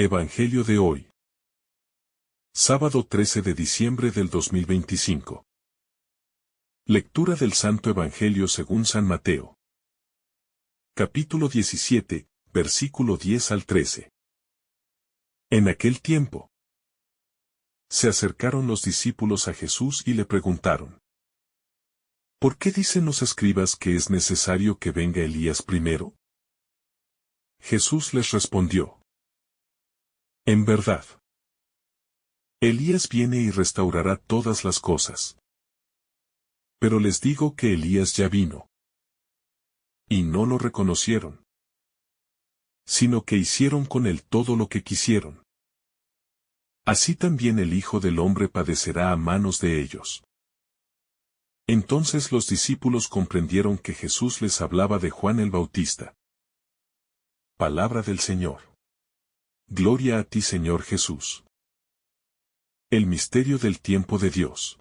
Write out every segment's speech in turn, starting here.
Evangelio de hoy. Sábado 13 de diciembre del 2025. Lectura del Santo Evangelio según San Mateo. Capítulo 17, versículo 10 al 13. En aquel tiempo, se acercaron los discípulos a Jesús y le preguntaron: ¿Por qué dicen los escribas que es necesario que venga Elías primero? Jesús les respondió: En verdad, Elías viene y restaurará todas las cosas. Pero les digo que Elías ya vino. Y no lo reconocieron, sino que hicieron con él todo lo que quisieron. Así también el Hijo del Hombre padecerá a manos de ellos. Entonces los discípulos comprendieron que Jesús les hablaba de Juan el Bautista. Palabra del Señor. Gloria a ti, Señor Jesús. El misterio del tiempo de Dios.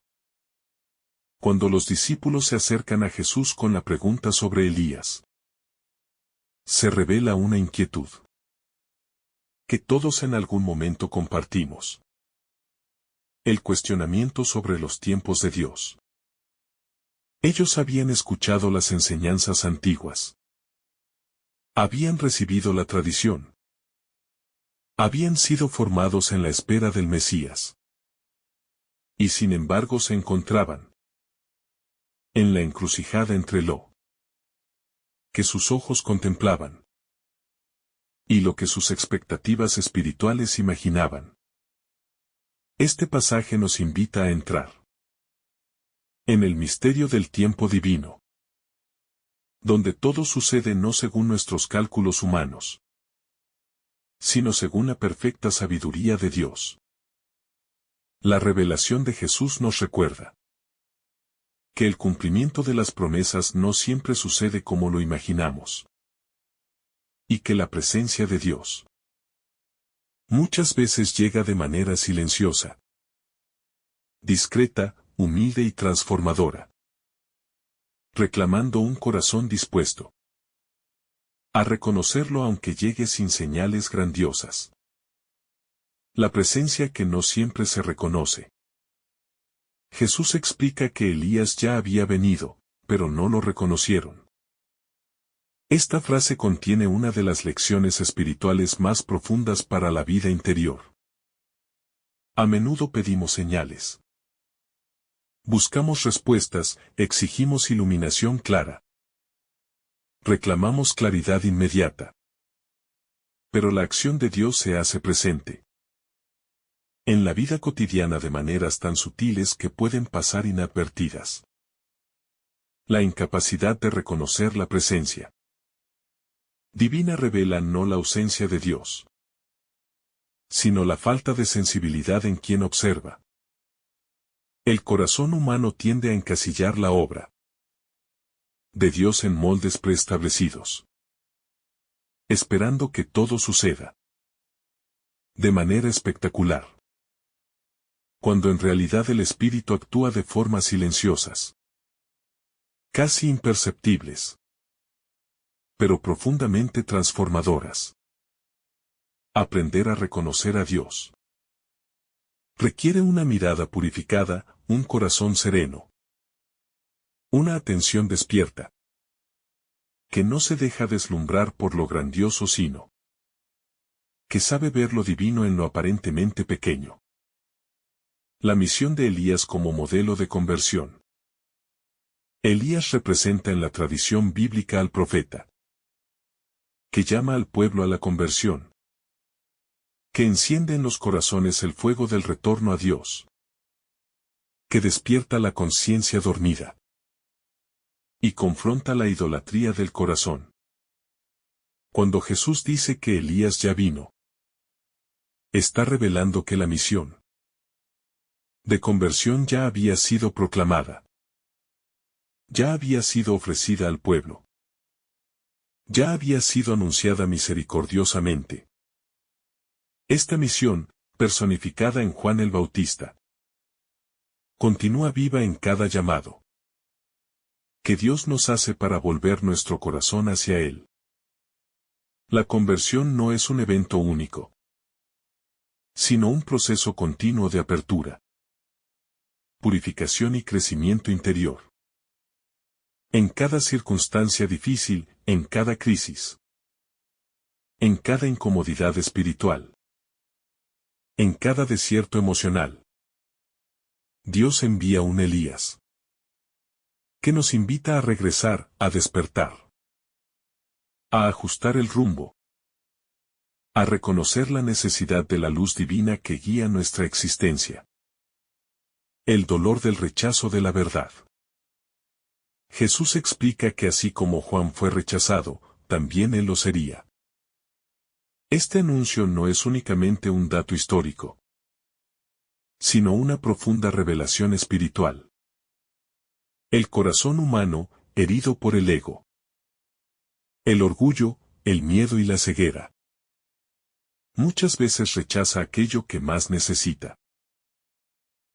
Cuando los discípulos se acercan a Jesús con la pregunta sobre Elías, se revela una inquietud que todos en algún momento compartimos: el cuestionamiento sobre los tiempos de Dios. Ellos habían escuchado las enseñanzas antiguas, habían recibido la tradición, habían sido formados en la espera del Mesías. Y sin embargo se encontraban en la encrucijada entre lo que sus ojos contemplaban y lo que sus expectativas espirituales imaginaban. Este pasaje nos invita a entrar en el misterio del tiempo divino, donde todo sucede no según nuestros cálculos humanos, sino según la perfecta sabiduría de Dios. La revelación de Jesús nos recuerda que el cumplimiento de las promesas no siempre sucede como lo imaginamos, y que la presencia de Dios muchas veces llega de manera silenciosa, discreta, humilde y transformadora, reclamando un corazón dispuesto a reconocerlo aunque llegue sin señales grandiosas. La presencia que no siempre se reconoce. Jesús explica que Elías ya había venido, pero no lo reconocieron. Esta frase contiene una de las lecciones espirituales más profundas para la vida interior. A menudo pedimos señales. Buscamos respuestas, exigimos iluminación clara. Reclamamos claridad inmediata. Pero la acción de Dios se hace presente en la vida cotidiana de maneras tan sutiles que pueden pasar inadvertidas. La incapacidad de reconocer la presencia divina revela no la ausencia de Dios, sino la falta de sensibilidad en quien observa. El corazón humano tiende a encasillar la obra de Dios en moldes preestablecidos, esperando que todo suceda de manera espectacular, cuando en realidad el Espíritu actúa de formas silenciosas, casi imperceptibles, pero profundamente transformadoras. Aprender a reconocer a Dios requiere una mirada purificada, un corazón sereno, una atención despierta, que no se deja deslumbrar por lo grandioso sino que sabe ver lo divino en lo aparentemente pequeño. La misión de Elías como modelo de conversión. Elías representa en la tradición bíblica al profeta que llama al pueblo a la conversión, que enciende en los corazones el fuego del retorno a Dios, que despierta la conciencia dormida y confronta la idolatría del corazón. Cuando Jesús dice que Elías ya vino, está revelando que la misión de conversión ya había sido proclamada, ya había sido ofrecida al pueblo, ya había sido anunciada misericordiosamente. Esta misión, personificada en Juan el Bautista, continúa viva en cada llamado que Dios nos hace para volver nuestro corazón hacia Él. La conversión no es un evento único, sino un proceso continuo de apertura, purificación y crecimiento interior. En cada circunstancia difícil, en cada crisis, en cada incomodidad espiritual, en cada desierto emocional, Dios envía un Elías que nos invita a regresar, a despertar, a ajustar el rumbo, a reconocer la necesidad de la luz divina que guía nuestra existencia. El dolor del rechazo de la verdad. Jesús explica que así como Juan fue rechazado, también él lo sería. Este anuncio no es únicamente un dato histórico, sino una profunda revelación espiritual. El corazón humano, herido por el ego, el orgullo, el miedo y la ceguera, muchas veces rechaza aquello que más necesita.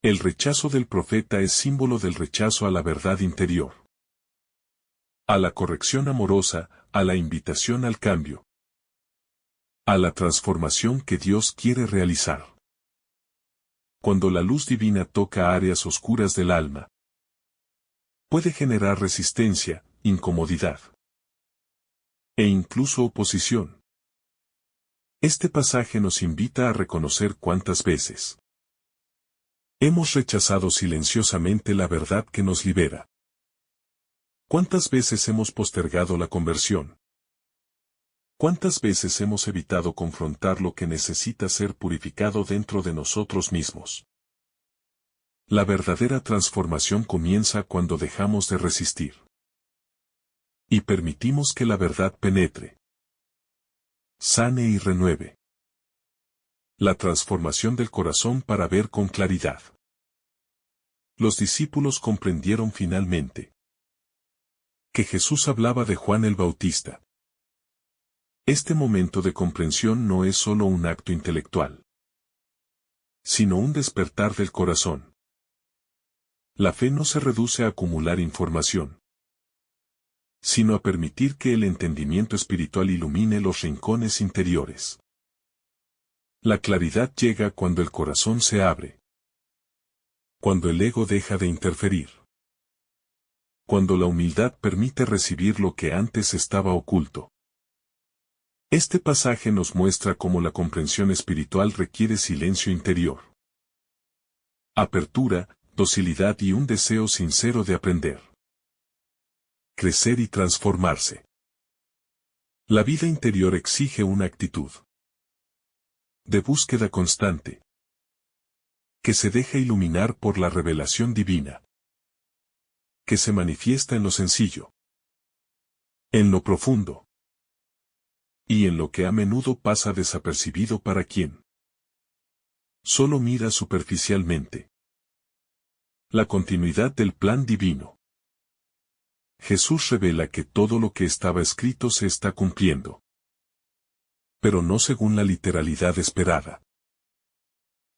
El rechazo del profeta es símbolo del rechazo a la verdad interior, a la corrección amorosa, a la invitación al cambio, a la transformación que Dios quiere realizar. Cuando la luz divina toca áreas oscuras del alma, puede generar resistencia, incomodidad e incluso oposición. Este pasaje nos invita a reconocer cuántas veces hemos rechazado silenciosamente la verdad que nos libera. ¿Cuántas veces hemos postergado la conversión? ¿Cuántas veces hemos evitado confrontar lo que necesita ser purificado dentro de nosotros mismos? La verdadera transformación comienza cuando dejamos de resistir y permitimos que la verdad penetre, sane y renueve. La transformación del corazón para ver con claridad. Los discípulos comprendieron finalmente que Jesús hablaba de Juan el Bautista. Este momento de comprensión no es solo un acto intelectual, sino un despertar del corazón. La fe no se reduce a acumular información, sino a permitir que el entendimiento espiritual ilumine los rincones interiores. La claridad llega cuando el corazón se abre, cuando el ego deja de interferir, cuando la humildad permite recibir lo que antes estaba oculto. Este pasaje nos muestra cómo la comprensión espiritual requiere silencio interior, apertura, docilidad y un deseo sincero de aprender, crecer y transformarse. La vida interior exige una actitud de búsqueda constante, que se deja iluminar por la revelación divina, que se manifiesta en lo sencillo, en lo profundo, y en lo que a menudo pasa desapercibido para quien solo mira superficialmente. La continuidad del plan divino. Jesús revela que todo lo que estaba escrito se está cumpliendo, pero no según la literalidad esperada.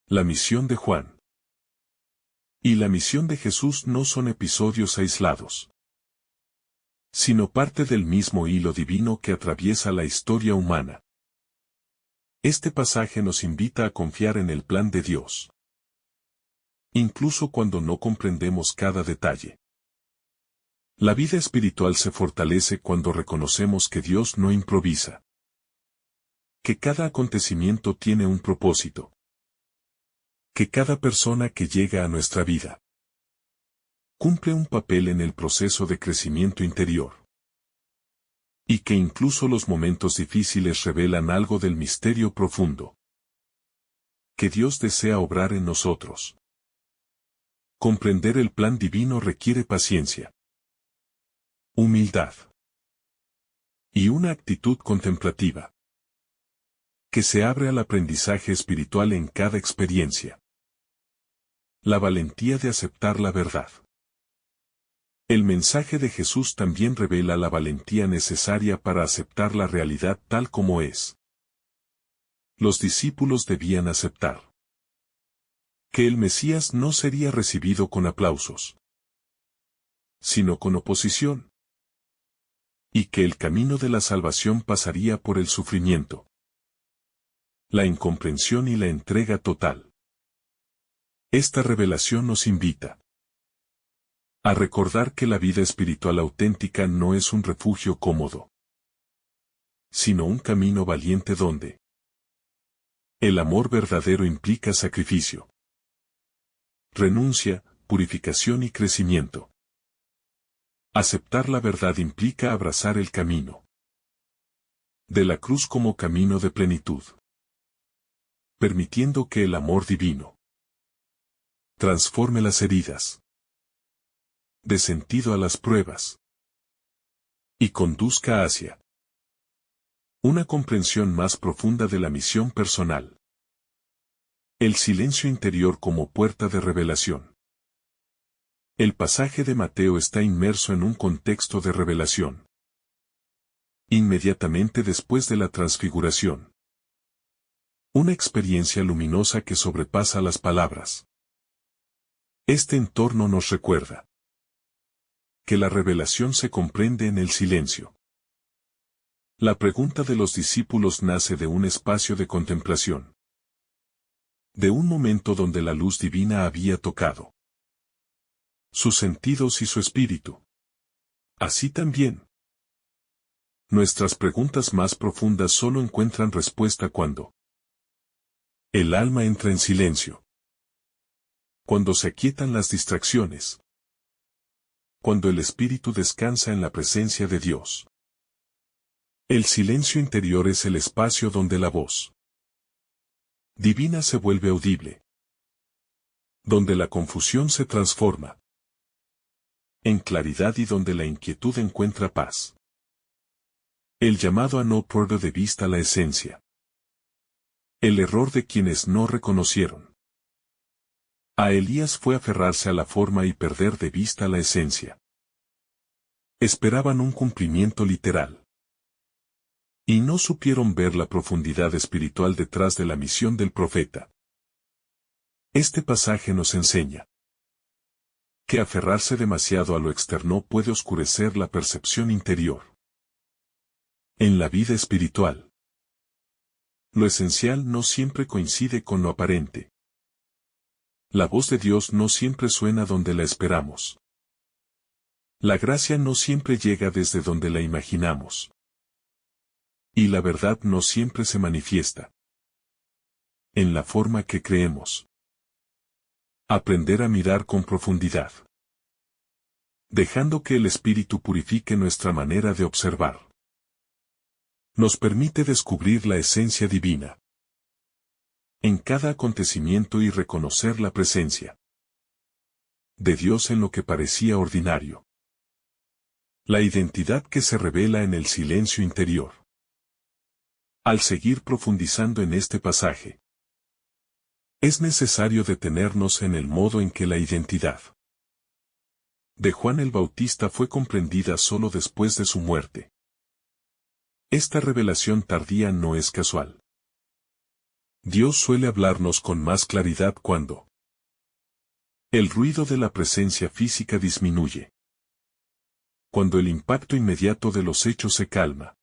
La misión de Juan y la misión de Jesús no son episodios aislados, sino parte del mismo hilo divino que atraviesa la historia humana. Este pasaje nos invita a confiar en el plan de Dios, incluso cuando no comprendemos cada detalle. La vida espiritual se fortalece cuando reconocemos que Dios no improvisa, que cada acontecimiento tiene un propósito, que cada persona que llega a nuestra vida cumple un papel en el proceso de crecimiento interior, y que incluso los momentos difíciles revelan algo del misterio profundo que Dios desea obrar en nosotros. Comprender el plan divino requiere paciencia, humildad y una actitud contemplativa que se abre al aprendizaje espiritual en cada experiencia. La valentía de aceptar la verdad. El mensaje de Jesús también revela la valentía necesaria para aceptar la realidad tal como es. Los discípulos debían aceptar que el Mesías no sería recibido con aplausos, sino con oposición, y que el camino de la salvación pasaría por el sufrimiento. la incomprensión y la entrega total. Esta revelación nos invita a recordar que la vida espiritual auténtica no es un refugio cómodo, sino un camino valiente donde el amor verdadero implica sacrificio, renuncia, purificación y crecimiento. Aceptar la verdad implica abrazar el camino de la cruz como camino de plenitud, permitiendo que el amor divino transforme las heridas de sentido a las pruebas y conduzca hacia una comprensión más profunda de la misión personal. El silencio interior como puerta de revelación. El pasaje de Mateo está inmerso en un contexto de revelación. Inmediatamente después de la transfiguración. Una experiencia luminosa que sobrepasa las palabras. Este entorno nos recuerda que la revelación se comprende en el silencio. La pregunta de los discípulos nace de un espacio de contemplación. De un momento donde la luz divina había tocado sus sentidos y su espíritu. Así también, nuestras preguntas más profundas solo encuentran respuesta cuando el alma entra en silencio. Cuando se aquietan las distracciones. Cuando el espíritu descansa en la presencia de Dios. El silencio interior es el espacio donde la voz divina se vuelve audible. Donde la confusión se transforma en claridad y donde la inquietud encuentra paz. El llamado a no perder de vista la esencia. El error de quienes no reconocieron a Elías fue aferrarse a la forma y perder de vista la esencia. Esperaban un cumplimiento literal. Y no supieron ver la profundidad espiritual detrás de la misión del profeta. Este pasaje nos enseña que aferrarse demasiado a lo externo puede oscurecer la percepción interior. En la vida espiritual, lo esencial no siempre coincide con lo aparente. La voz de Dios no siempre suena donde la esperamos. La gracia no siempre llega desde donde la imaginamos. Y la verdad no siempre se manifiesta en la forma que creemos. Aprender a mirar con profundidad. Dejando que el Espíritu purifique nuestra manera de observar. Nos permite descubrir la esencia divina en cada acontecimiento y reconocer la presencia de Dios en lo que parecía ordinario. La identidad que se revela en el silencio interior. Al seguir profundizando en este pasaje, es necesario detenernos en el modo en que la identidad de Juan el Bautista fue comprendida solo después de su muerte. Esta revelación tardía no es casual. Dios suele hablarnos con más claridad cuando el ruido de la presencia física disminuye. Cuando el impacto inmediato de los hechos se calma.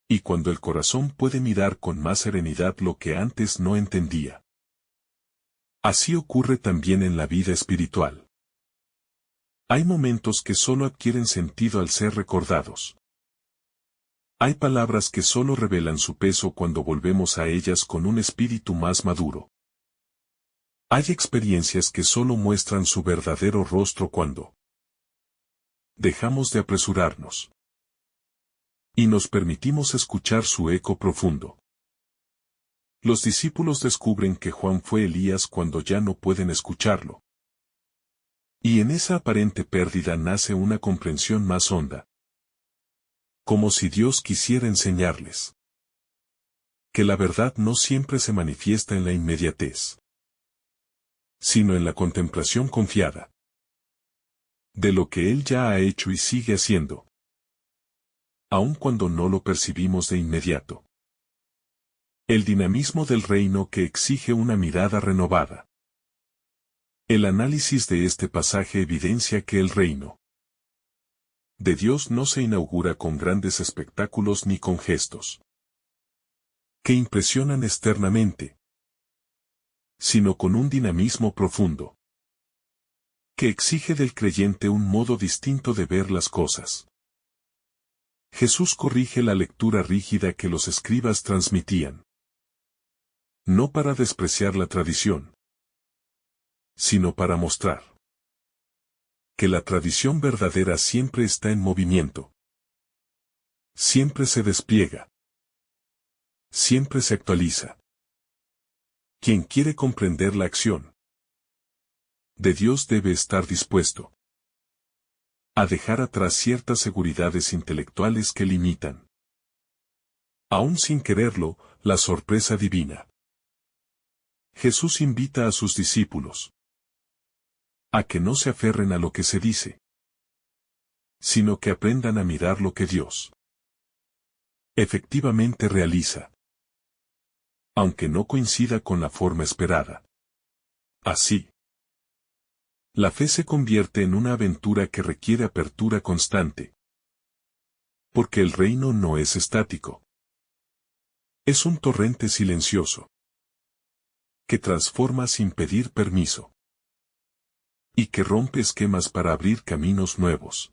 Y cuando el corazón puede mirar con más serenidad lo que antes no entendía. Así ocurre también en la vida espiritual. Hay momentos que solo adquieren sentido al ser recordados. Hay palabras que solo revelan su peso cuando volvemos a ellas con un espíritu más maduro. Hay experiencias que solo muestran su verdadero rostro cuando dejamos de apresurarnos y nos permitimos escuchar su eco profundo. Los discípulos descubren que Juan fue Elías cuando ya no pueden escucharlo. Y en esa aparente pérdida nace una comprensión más honda. Como si Dios quisiera enseñarles que la verdad no siempre se manifiesta en la inmediatez, sino en la contemplación confiada de lo que Él ya ha hecho y sigue haciendo, aun cuando no lo percibimos de inmediato. El dinamismo del reino que exige una mirada renovada. El análisis de este pasaje evidencia que el reino de Dios no se inaugura con grandes espectáculos ni con gestos que impresionan externamente, sino con un dinamismo profundo, que exige del creyente un modo distinto de ver las cosas. Jesús corrige la lectura rígida que los escribas transmitían, no para despreciar la tradición, sino para mostrar que la tradición verdadera siempre está en movimiento, siempre se despliega, siempre se actualiza. Quien quiere comprender la acción de Dios debe estar dispuesto a dejar atrás ciertas seguridades intelectuales que limitan, aún sin quererlo, la sorpresa divina. Jesús invita a sus discípulos a que no se aferren a lo que se dice, sino que aprendan a mirar lo que Dios efectivamente realiza, aunque no coincida con la forma esperada. Así, la fe se convierte en una aventura que requiere apertura constante, porque el reino no es estático. Es un torrente silencioso, que transforma sin pedir permiso, y que rompe esquemas para abrir caminos nuevos.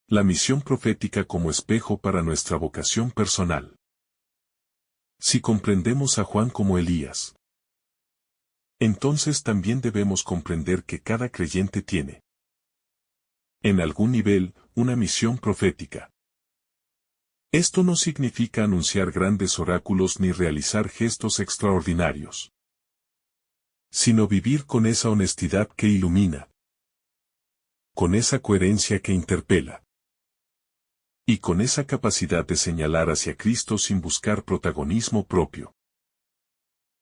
La misión profética como espejo para nuestra vocación personal. Si comprendemos a Juan como Elías, entonces también debemos comprender que cada creyente tiene, en algún nivel, una misión profética. Esto no significa anunciar grandes oráculos ni realizar gestos extraordinarios, sino vivir con esa honestidad que ilumina, con esa coherencia que interpela, y con esa capacidad de señalar hacia Cristo sin buscar protagonismo propio.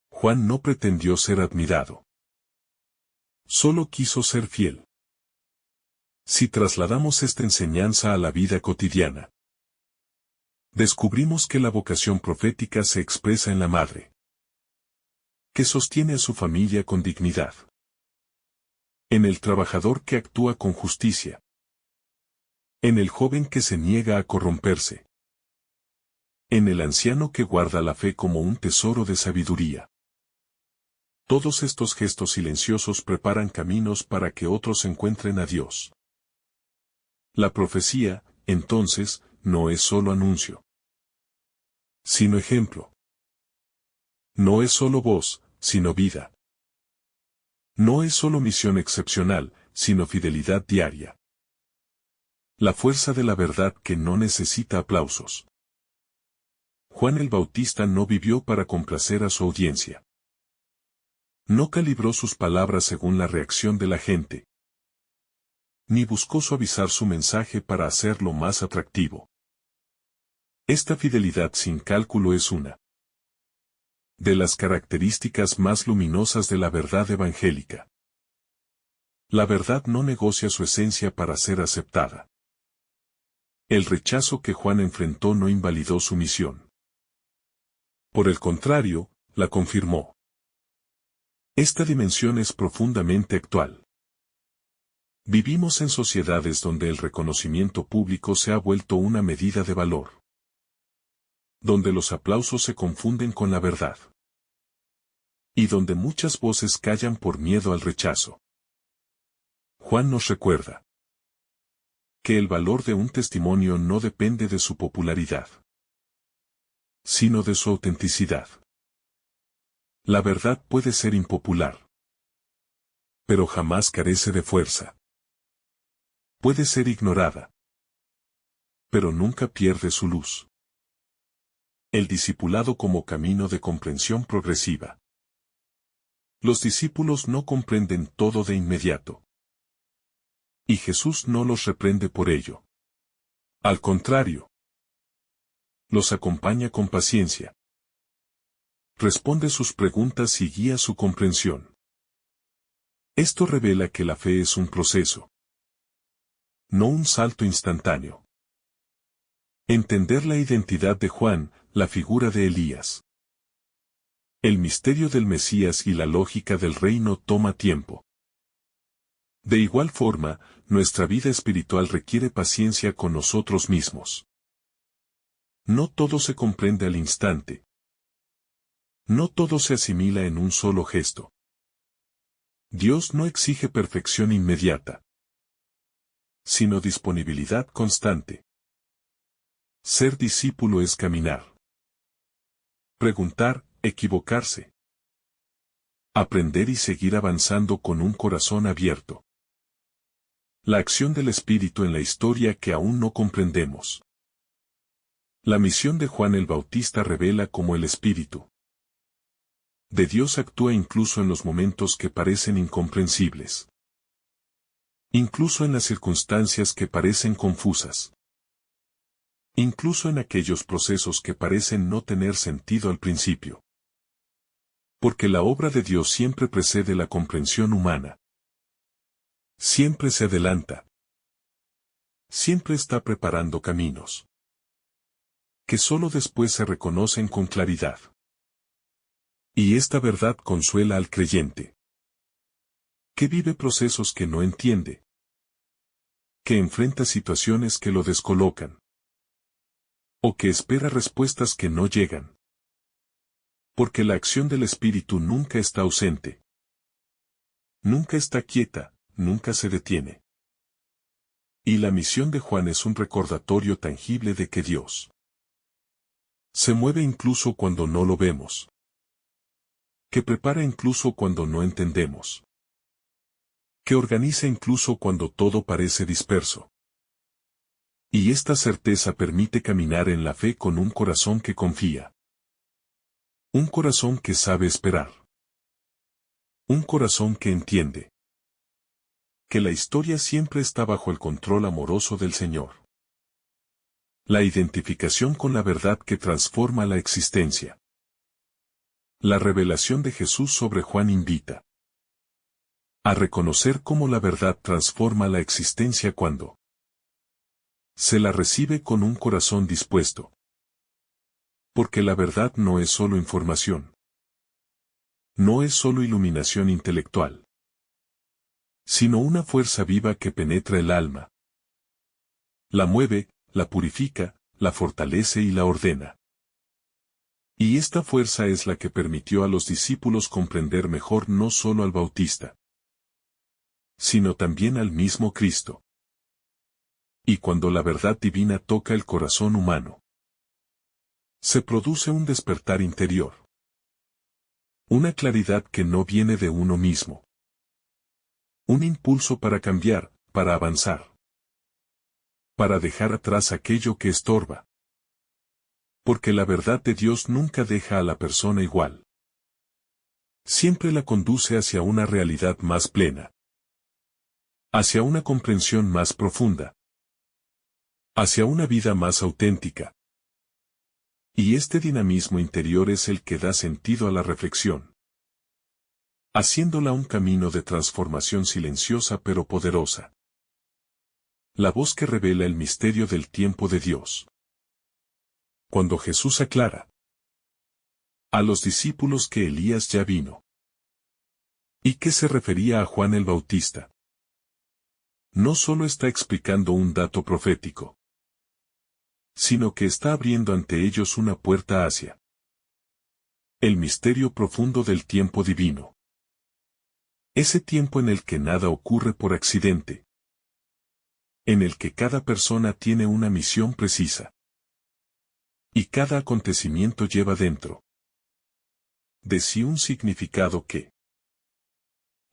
Juan no pretendió ser admirado. Solo quiso ser fiel. Si trasladamos esta enseñanza a la vida cotidiana, descubrimos que la vocación profética se expresa en la madre, que sostiene a su familia con dignidad, en el trabajador que actúa con justicia, en el joven que se niega a corromperse, en el anciano que guarda la fe como un tesoro de sabiduría. Todos estos gestos silenciosos preparan caminos para que otros encuentren a Dios. La profecía, entonces, no es solo anuncio, sino ejemplo. No es solo voz, sino vida. No es solo misión excepcional, sino fidelidad diaria. La fuerza de la verdad que no necesita aplausos. Juan el Bautista no vivió para complacer a su audiencia. No calibró sus palabras según la reacción de la gente, ni buscó suavizar su mensaje para hacerlo más atractivo. Esta fidelidad sin cálculo es una de las características más luminosas de la verdad evangélica. La verdad no negocia su esencia para ser aceptada. El rechazo que Juan enfrentó no invalidó su misión. Por el contrario, la confirmó. Esta dimensión es profundamente actual. Vivimos en sociedades donde el reconocimiento público se ha vuelto una medida de valor, donde los aplausos se confunden con la verdad, y donde muchas voces callan por miedo al rechazo. Juan nos recuerda que el valor de un testimonio no depende de su popularidad, sino de su autenticidad. La verdad puede ser impopular, pero jamás carece de fuerza. Puede ser ignorada, pero nunca pierde su luz. El discipulado como camino de comprensión progresiva. Los discípulos no comprenden todo de inmediato, y Jesús no los reprende por ello. Al contrario, los acompaña con paciencia, responde sus preguntas y guía su comprensión. Esto revela que la fe es un proceso, no un salto instantáneo. Entender la identidad de Juan, la figura de Elías, el misterio del Mesías y la lógica del reino toma tiempo. De igual forma, nuestra vida espiritual requiere paciencia con nosotros mismos. No todo se comprende al instante. No todo se asimila en un solo gesto. Dios no exige perfección inmediata, sino disponibilidad constante. Ser discípulo es caminar. Preguntar, equivocarse. Aprender y seguir avanzando con un corazón abierto. La acción del Espíritu en la historia que aún no comprendemos. La misión de Juan el Bautista revela cómo el Espíritu de Dios actúa incluso en los momentos que parecen incomprensibles. Incluso en las circunstancias que parecen confusas. Incluso en aquellos procesos que parecen no tener sentido al principio. Porque la obra de Dios siempre precede la comprensión humana. Siempre se adelanta. Siempre está preparando caminos que solo después se reconocen con claridad. Y esta verdad consuela al creyente, que vive procesos que no entiende, que enfrenta situaciones que lo descolocan, o que espera respuestas que no llegan. Porque la acción del Espíritu nunca está ausente. Nunca está quieta, nunca se detiene. Y la misión de Juan es un recordatorio tangible de que Dios se mueve incluso cuando no lo vemos. Que prepara incluso cuando no entendemos. Que organiza incluso cuando todo parece disperso. Y esta certeza permite caminar en la fe con un corazón que confía. Un corazón que sabe esperar. Un corazón que entiende que la historia siempre está bajo el control amoroso del Señor. La identificación con la verdad que transforma la existencia. La revelación de Jesús sobre Juan invita a reconocer cómo la verdad transforma la existencia cuando se la recibe con un corazón dispuesto. Porque la verdad no es solo información. No es solo iluminación intelectual. Sino una fuerza viva que penetra el alma. La mueve, la purifica, la fortalece y la ordena. Y esta fuerza es la que permitió a los discípulos comprender mejor no solo al Bautista, sino también al mismo Cristo. Y cuando la verdad divina toca el corazón humano, se produce un despertar interior. Una claridad que no viene de uno mismo. Un impulso para cambiar, para avanzar. Para dejar atrás aquello que estorba. Porque la verdad de Dios nunca deja a la persona igual. Siempre la conduce hacia una realidad más plena. Hacia una comprensión más profunda. Hacia una vida más auténtica. Y este dinamismo interior es el que da sentido a la reflexión. Haciéndola un camino de transformación silenciosa pero poderosa. La voz que revela el misterio del tiempo de Dios. Cuando Jesús aclara a los discípulos que Elías ya vino. ¿Y qué se refería a Juan el Bautista? No solo está explicando un dato profético, sino que está abriendo ante ellos una puerta hacia el misterio profundo del tiempo divino. Ese tiempo en el que nada ocurre por accidente. En el que cada persona tiene una misión precisa. Y cada acontecimiento lleva dentro de sí un significado que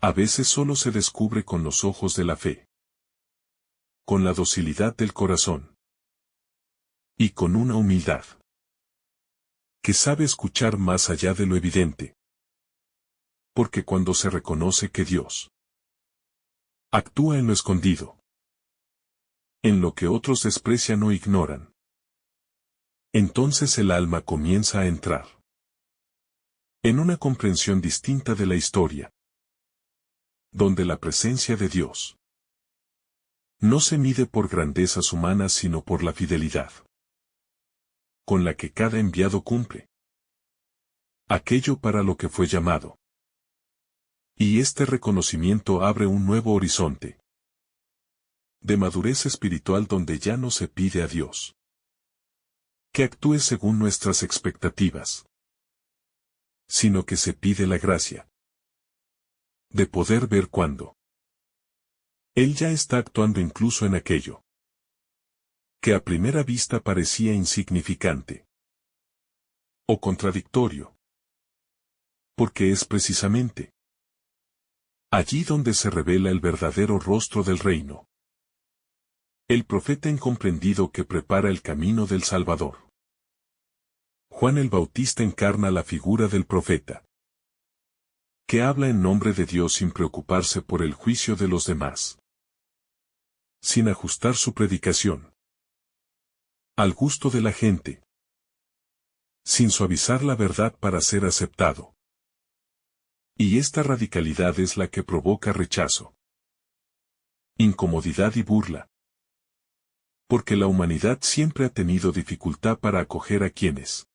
a veces solo se descubre con los ojos de la fe. Con la docilidad del corazón. Y con una humildad que sabe escuchar más allá de lo evidente. Porque cuando se reconoce que Dios actúa en lo escondido, en lo que otros desprecian o ignoran, entonces el alma comienza a entrar en una comprensión distinta de la historia, donde la presencia de Dios no se mide por grandezas humanas sino por la fidelidad con la que cada enviado cumple aquello para lo que fue llamado. Y este reconocimiento abre un nuevo horizonte de madurez espiritual donde ya no se pide a Dios que actúe según nuestras expectativas, sino que se pide la gracia de poder ver cuándo Él ya está actuando incluso en aquello que a primera vista parecía insignificante o contradictorio, porque es precisamente allí donde se revela el verdadero rostro del reino. El profeta incomprendido que prepara el camino del Salvador. Juan el Bautista encarna la figura del profeta, que habla en nombre de Dios sin preocuparse por el juicio de los demás, sin ajustar su predicación al gusto de la gente, sin suavizar la verdad para ser aceptado. Y esta radicalidad es la que provoca rechazo, incomodidad y burla, porque la humanidad siempre ha tenido dificultad para acoger a quienes,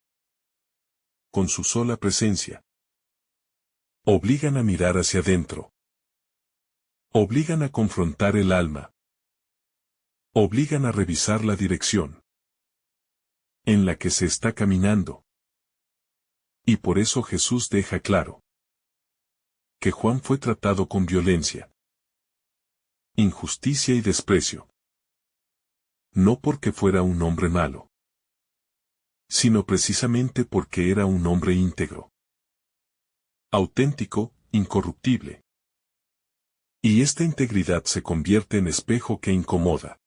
con su sola presencia, obligan a mirar hacia adentro, obligan a confrontar el alma, obligan a revisar la dirección en la que se está caminando. Y por eso Jesús deja claro que Juan fue tratado con violencia, injusticia y desprecio. No porque fuera un hombre malo, sino precisamente porque era un hombre íntegro, auténtico, incorruptible. Y esta integridad se convierte en espejo que incomoda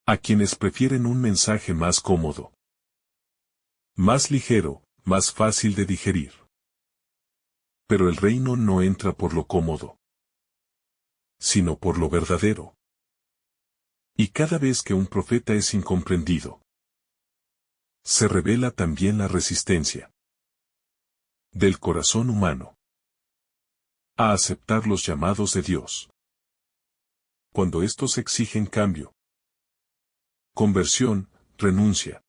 a quienes prefieren un mensaje más cómodo, más ligero, más fácil de digerir. Pero el reino no entra por lo cómodo, sino por lo verdadero. Y cada vez que un profeta es incomprendido, se revela también la resistencia del corazón humano a aceptar los llamados de Dios. Cuando estos exigen cambio, conversión, renuncia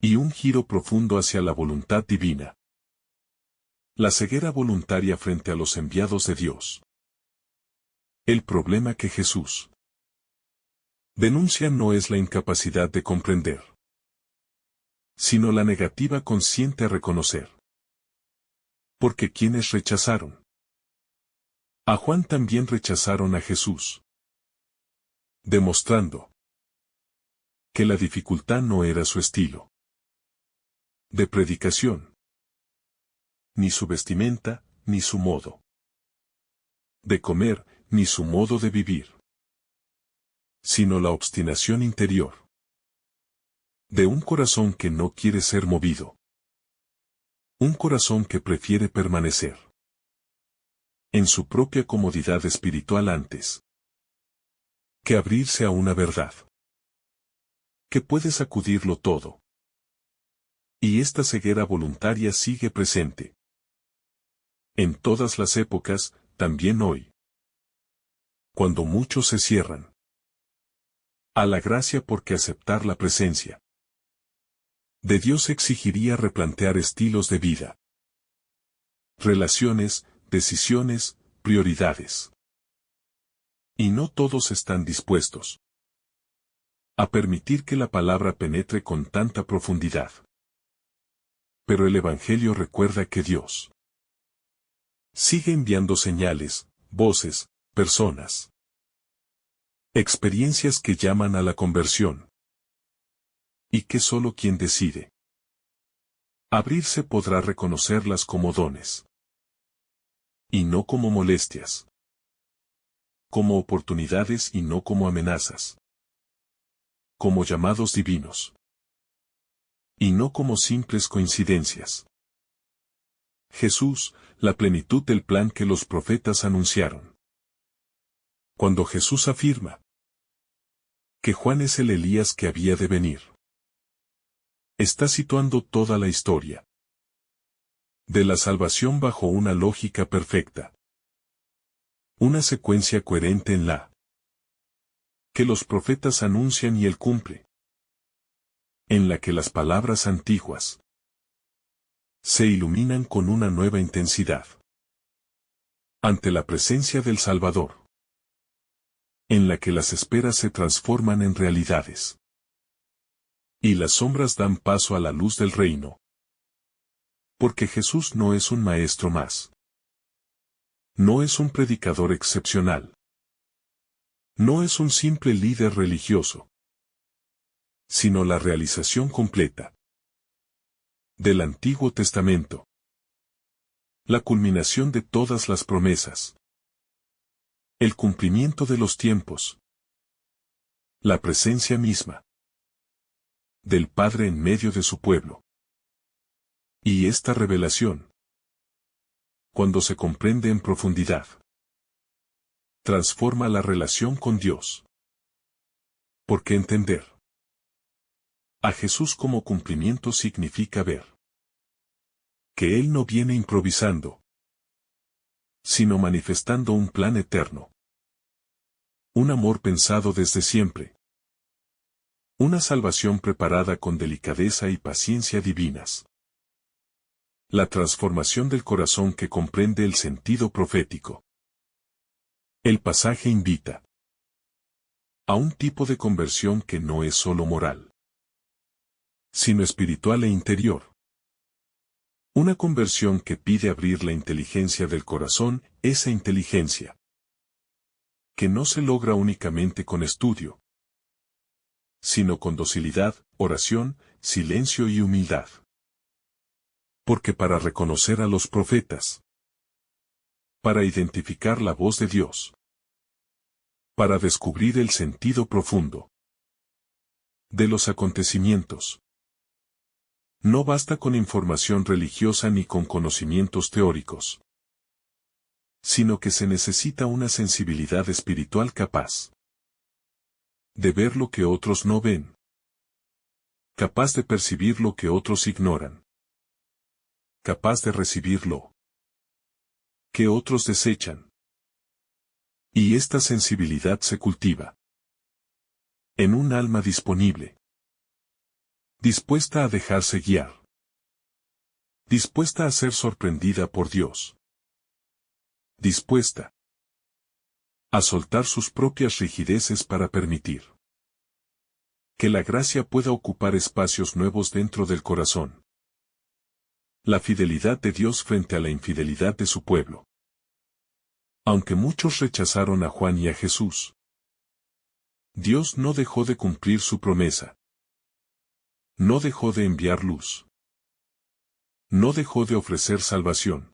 y un giro profundo hacia la voluntad divina. La ceguera voluntaria frente a los enviados de Dios. El problema que Jesús denuncia no es la incapacidad de comprender, sino la negativa consciente a reconocer. Porque quienes rechazaron a Juan también rechazaron a Jesús, demostrando que la dificultad no era su estilo de predicación, ni su vestimenta, ni su modo de comer, ni su modo de vivir, sino la obstinación interior de un corazón que no quiere ser movido, un corazón que prefiere permanecer en su propia comodidad espiritual antes que abrirse a una verdad que puede sacudirlo todo. Y esta ceguera voluntaria sigue presente en todas las épocas, también hoy, cuando muchos se cierran a la gracia porque aceptar la presencia de Dios exigiría replantear estilos de vida, relaciones, decisiones, prioridades. Y no todos están dispuestos a permitir que la palabra penetre con tanta profundidad. Pero el Evangelio recuerda que Dios sigue enviando señales, voces, personas, experiencias que llaman a la conversión. Y que solo quien decide abrirse podrá reconocerlas como dones. Y no como molestias. Como oportunidades y no como amenazas. Como llamados divinos. Y no como simples coincidencias. Jesús, la plenitud del plan que los profetas anunciaron. Cuando Jesús afirma que Juan es el Elías que había de venir, está situando toda la historia de la salvación bajo una lógica perfecta. Una secuencia coherente en la que los profetas anuncian y él cumple. En la que las palabras antiguas se iluminan con una nueva intensidad ante la presencia del Salvador. En la que las esperas se transforman en realidades. Y las sombras dan paso a la luz del reino. Porque Jesús no es un maestro más. No es un predicador excepcional. No es un simple líder religioso. Sino la realización completa del Antiguo Testamento. La culminación de todas las promesas. El cumplimiento de los tiempos. La presencia misma del Padre en medio de su pueblo. Y esta revelación, cuando se comprende en profundidad, transforma la relación con Dios. Porque entender a Jesús como cumplimiento significa ver que Él no viene improvisando, sino manifestando un plan eterno. Un amor pensado desde siempre. Una salvación preparada con delicadeza y paciencia divinas. La transformación del corazón que comprende el sentido profético. El pasaje invita a un tipo de conversión que no es solo moral, sino espiritual e interior. Una conversión que pide abrir la inteligencia del corazón, esa inteligencia que no se logra únicamente con estudio, sino con docilidad, oración, silencio y humildad. Porque para reconocer a los profetas, para identificar la voz de Dios, para descubrir el sentido profundo de los acontecimientos, no basta con información religiosa ni con conocimientos teóricos, sino que se necesita una sensibilidad espiritual capaz de ver lo que otros no ven, capaz de percibir lo que otros ignoran, capaz de recibir lo que otros desechan. Y esta sensibilidad se cultiva en un alma disponible, dispuesta a dejarse guiar, dispuesta a ser sorprendida por Dios, dispuesta a soltar sus propias rigideces para permitir que la gracia pueda ocupar espacios nuevos dentro del corazón. La fidelidad de Dios frente a la infidelidad de su pueblo. Aunque muchos rechazaron a Juan y a Jesús, Dios no dejó de cumplir su promesa. No dejó de enviar luz. No dejó de ofrecer salvación.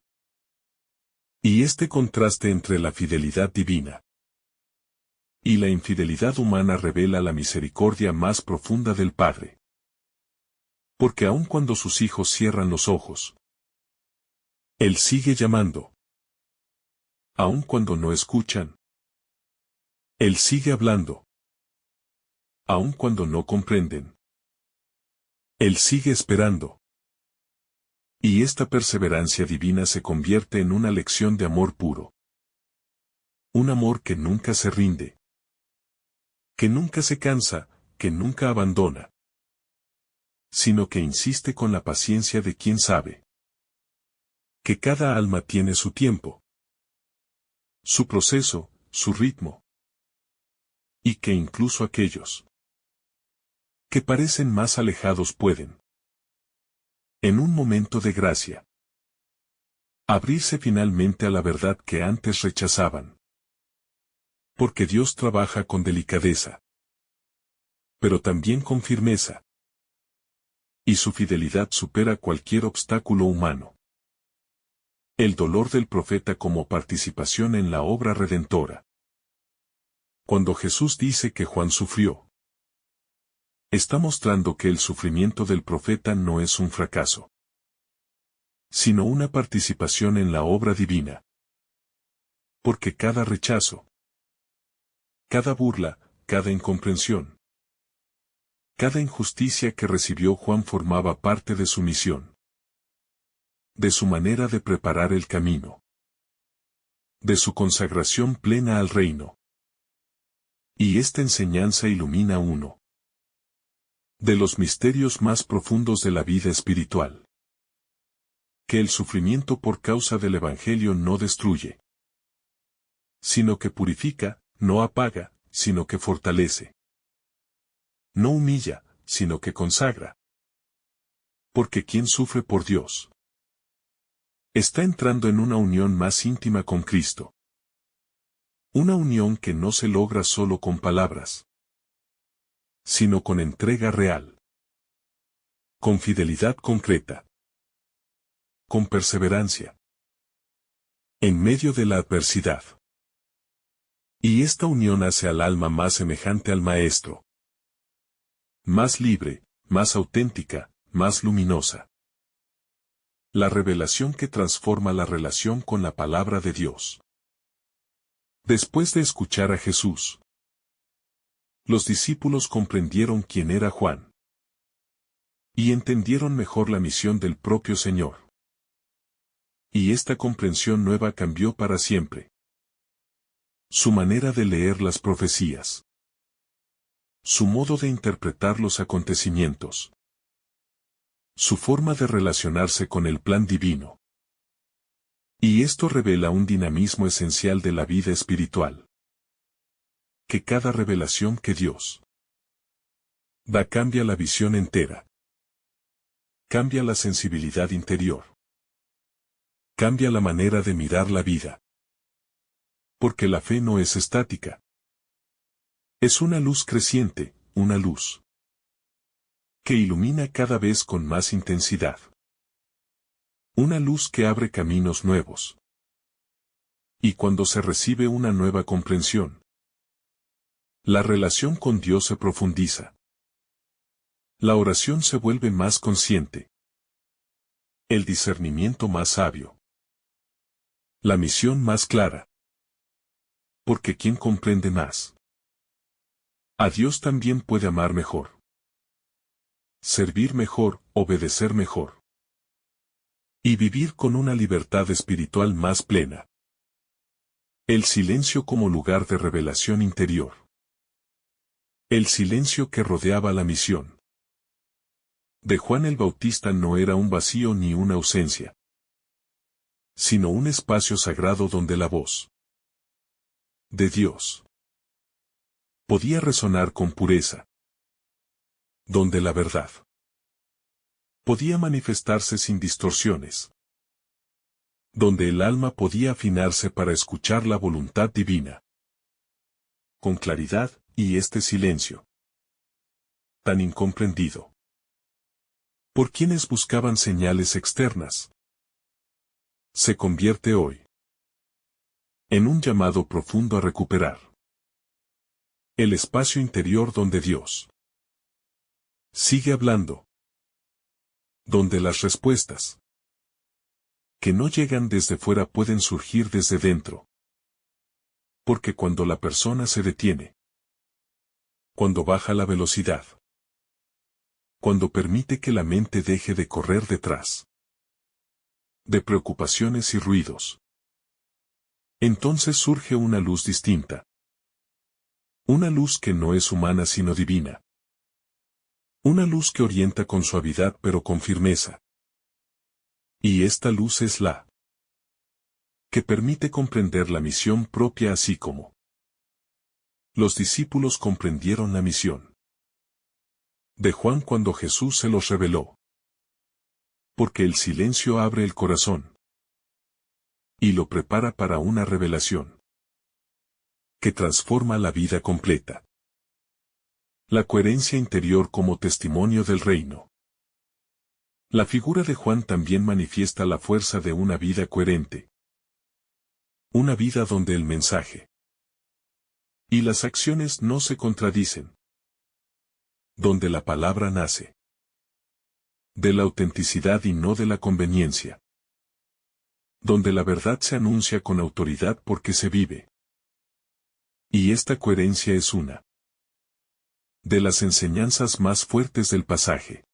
Y este contraste entre la fidelidad divina y la infidelidad humana revela la misericordia más profunda del Padre. Porque aun cuando sus hijos cierran los ojos, Él sigue llamando. Aun cuando no escuchan, Él sigue hablando. Aun cuando no comprenden, Él sigue esperando. Y esta perseverancia divina se convierte en una lección de amor puro. Un amor que nunca se rinde, que nunca se cansa, que nunca abandona, sino que insiste con la paciencia de quien sabe que cada alma tiene su tiempo, su proceso, su ritmo, y que incluso aquellos que parecen más alejados pueden, en un momento de gracia, abrirse finalmente a la verdad que antes rechazaban. Porque Dios trabaja con delicadeza, pero también con firmeza, y su fidelidad supera cualquier obstáculo humano. El dolor del profeta como participación en la obra redentora. Cuando Jesús dice que Juan sufrió, está mostrando que el sufrimiento del profeta no es un fracaso, sino una participación en la obra divina. Porque cada rechazo, cada burla, cada incomprensión, cada injusticia que recibió Juan formaba parte de su misión, de su manera de preparar el camino, de su consagración plena al reino. Y esta enseñanza ilumina uno de los misterios más profundos de la vida espiritual. Que el sufrimiento por causa del Evangelio no destruye, sino que purifica, no apaga, sino que fortalece. No humilla, sino que consagra. Porque quien sufre por Dios está entrando en una unión más íntima con Cristo. Una unión que no se logra solo con palabras, sino con entrega real, con fidelidad concreta, con perseverancia, en medio de la adversidad. Y esta unión hace al alma más semejante al Maestro, más libre, más auténtica, más luminosa. La revelación que transforma la relación con la palabra de Dios. Después de escuchar a Jesús, los discípulos comprendieron quién era Juan y entendieron mejor la misión del propio Señor. Y esta comprensión nueva cambió para siempre su manera de leer las profecías, su modo de interpretar los acontecimientos, su forma de relacionarse con el plan divino. Y esto revela un dinamismo esencial de la vida espiritual. Que cada revelación que Dios da cambia la visión entera. Cambia la sensibilidad interior. Cambia la manera de mirar la vida. Porque la fe no es estática. Es una luz creciente, una luz que ilumina cada vez con más intensidad. Una luz que abre caminos nuevos. Y cuando se recibe una nueva comprensión, la relación con Dios se profundiza. La oración se vuelve más consciente. El discernimiento más sabio. La misión más clara. Porque quien comprende más a Dios también puede amar mejor, servir mejor, obedecer mejor, y vivir con una libertad espiritual más plena. El silencio como lugar de revelación interior. El silencio que rodeaba la misión de Juan el Bautista no era un vacío ni una ausencia, sino un espacio sagrado donde la voz de Dios podía resonar con pureza, donde la verdad podía manifestarse sin distorsiones, donde el alma podía afinarse para escuchar la voluntad divina con claridad. Y este silencio tan incomprendido por quienes buscaban señales externas se convierte hoy en un llamado profundo a recuperar el espacio interior donde Dios sigue hablando, donde las respuestas que no llegan desde fuera pueden surgir desde dentro. Porque cuando la persona se detiene, cuando baja la velocidad, cuando permite que la mente deje de correr detrás de preocupaciones y ruidos, entonces surge una luz distinta. Una luz que no es humana sino divina. Una luz que orienta con suavidad pero con firmeza. Y esta luz es la que permite comprender la misión propia así como los discípulos comprendieron la misión de Juan cuando Jesús se los reveló. Porque el silencio abre el corazón y lo prepara para una revelación que transforma la vida completa. La coherencia interior como testimonio del reino. La figura de Juan también manifiesta la fuerza de una vida coherente. Una vida donde el mensaje y las acciones no se contradicen. Donde la palabra nace de la autenticidad y no de la conveniencia. Donde la verdad se anuncia con autoridad porque se vive. Y esta coherencia es una de las enseñanzas más fuertes del pasaje.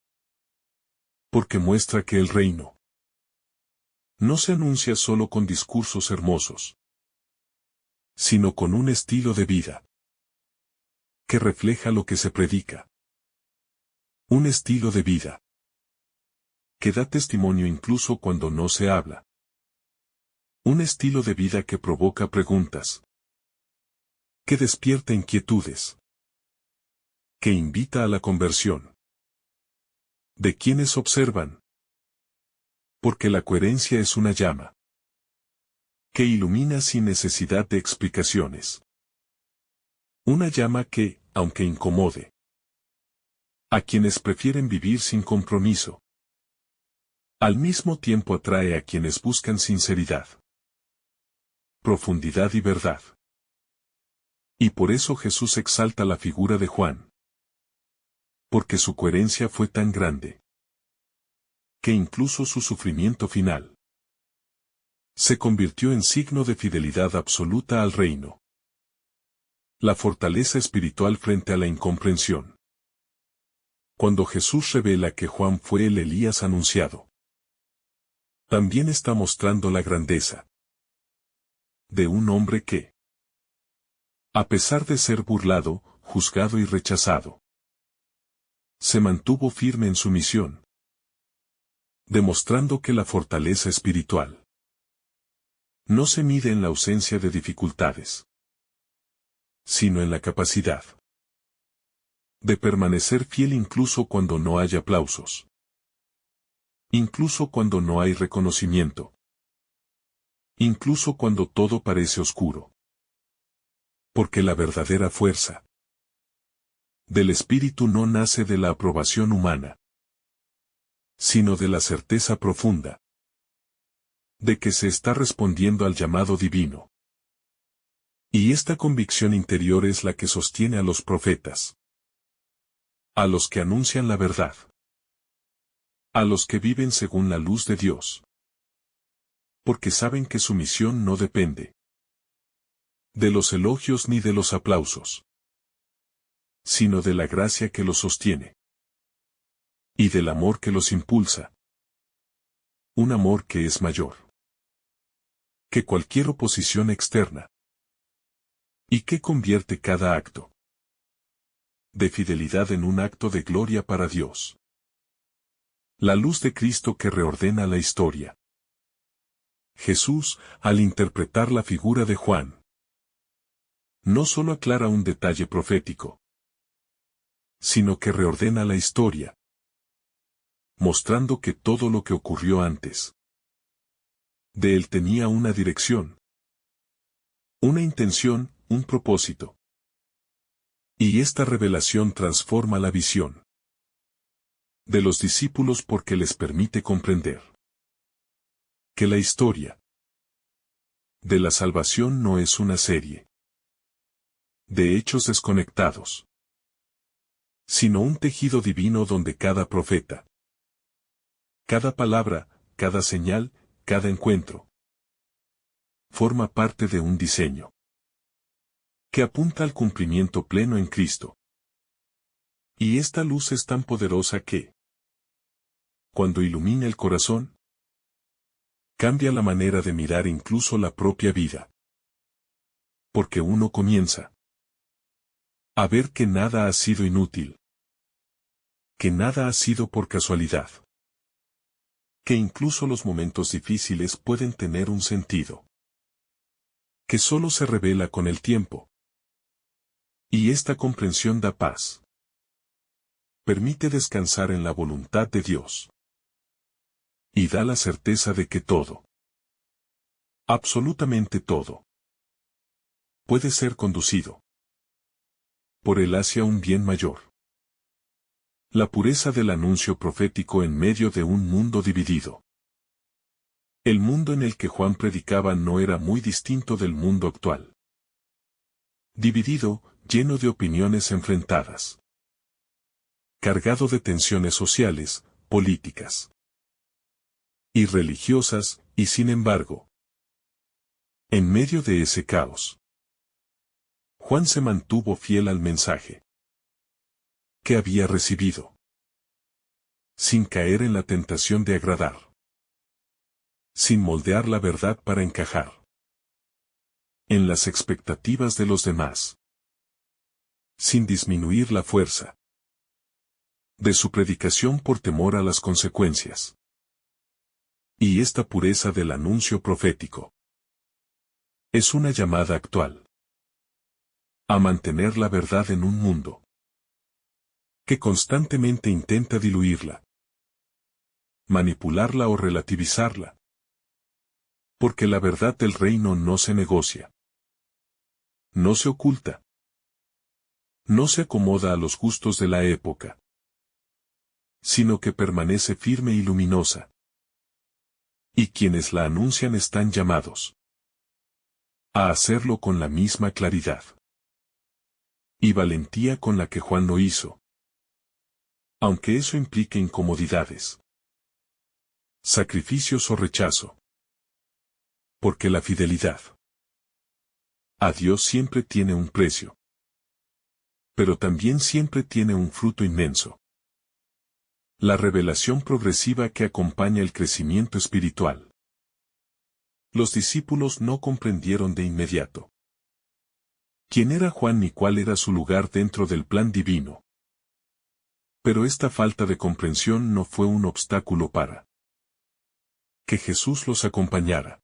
Porque muestra que el reino no se anuncia solo con discursos hermosos, sino con un estilo de vida que refleja lo que se predica. Un estilo de vida que da testimonio incluso cuando no se habla. Un estilo de vida que provoca preguntas, que despierta inquietudes, que invita a la conversión. de quienes observan. Porque la coherencia es una llama que ilumina sin necesidad de explicaciones. Una llama que, aunque incomode a quienes prefieren vivir sin compromiso, al mismo tiempo atrae a quienes buscan sinceridad, profundidad y verdad. Y por eso Jesús exalta la figura de Juan. Porque su coherencia fue tan grande, que incluso su sufrimiento final se convirtió en signo de fidelidad absoluta al reino. La fortaleza espiritual frente a la incomprensión. Cuando Jesús revela que Juan fue el Elías anunciado, también está mostrando la grandeza de un hombre que, a pesar de ser burlado, juzgado y rechazado, se mantuvo firme en su misión, demostrando que la fortaleza espiritual no se mide en la ausencia de dificultades, sino en la capacidad de permanecer fiel incluso cuando no hay aplausos, incluso cuando no hay reconocimiento, incluso cuando todo parece oscuro. Porque la verdadera fuerza del espíritu no nace de la aprobación humana, sino de la certeza profunda de que se está respondiendo al llamado divino. Y esta convicción interior es la que sostiene a los profetas, a los que anuncian la verdad, a los que viven según la luz de Dios, porque saben que su misión no depende de los elogios ni de los aplausos, sino de la gracia que los sostiene y del amor que los impulsa. Un amor que es mayor que cualquier oposición externa y que convierte cada acto de fidelidad en un acto de gloria para Dios. La luz de Cristo que reordena la historia. Jesús, al interpretar la figura de Juan, no solo aclara un detalle profético, sino que reordena la historia, mostrando que todo lo que ocurrió antes de él tenía una dirección, una intención, un propósito. Y esta revelación transforma la visión de los discípulos porque les permite comprender que la historia de la salvación no es una serie de hechos desconectados, sino un tejido divino donde cada profeta, cada palabra, cada señal, cada encuentro, forma parte de un diseño que apunta al cumplimiento pleno en Cristo. Y esta luz es tan poderosa que, cuando ilumina el corazón, cambia la manera de mirar incluso la propia vida. Porque uno comienza a ver que nada ha sido inútil, que nada ha sido por casualidad, que incluso los momentos difíciles pueden tener un sentido, que solo se revela con el tiempo. Y esta comprensión da paz. Permite descansar en la voluntad de Dios. Y da la certeza de que todo, absolutamente todo, puede ser conducido por él hacia un bien mayor. La pureza del anuncio profético en medio de un mundo dividido. El mundo en el que Juan predicaba no era muy distinto del mundo actual. Dividido, lleno de opiniones enfrentadas. Cargado de tensiones sociales, políticas y religiosas, y sin embargo, en medio de ese caos, Juan se mantuvo fiel al mensaje que había recibido, sin caer en la tentación de agradar, sin moldear la verdad para encajar en las expectativas de los demás, sin disminuir la fuerza de su predicación por temor a las consecuencias. Y esta pureza del anuncio profético es una llamada actual a mantener la verdad en un mundo que constantemente intenta diluirla. manipularla o relativizarla. Porque la verdad del reino no se negocia. No se oculta. No se acomoda a los gustos de la época, sino que permanece firme y luminosa. Y quienes la anuncian están llamados a hacerlo con la misma claridad y valentía con la que Juan lo hizo. Aunque eso implique incomodidades, sacrificios o rechazo. Porque la fidelidad a Dios siempre tiene un precio, pero también siempre tiene un fruto inmenso. La revelación progresiva que acompaña el crecimiento espiritual. Los discípulos no comprendieron de inmediato quién era Juan ni cuál era su lugar dentro del plan divino. Pero esta falta de comprensión no fue un obstáculo para que Jesús los acompañara,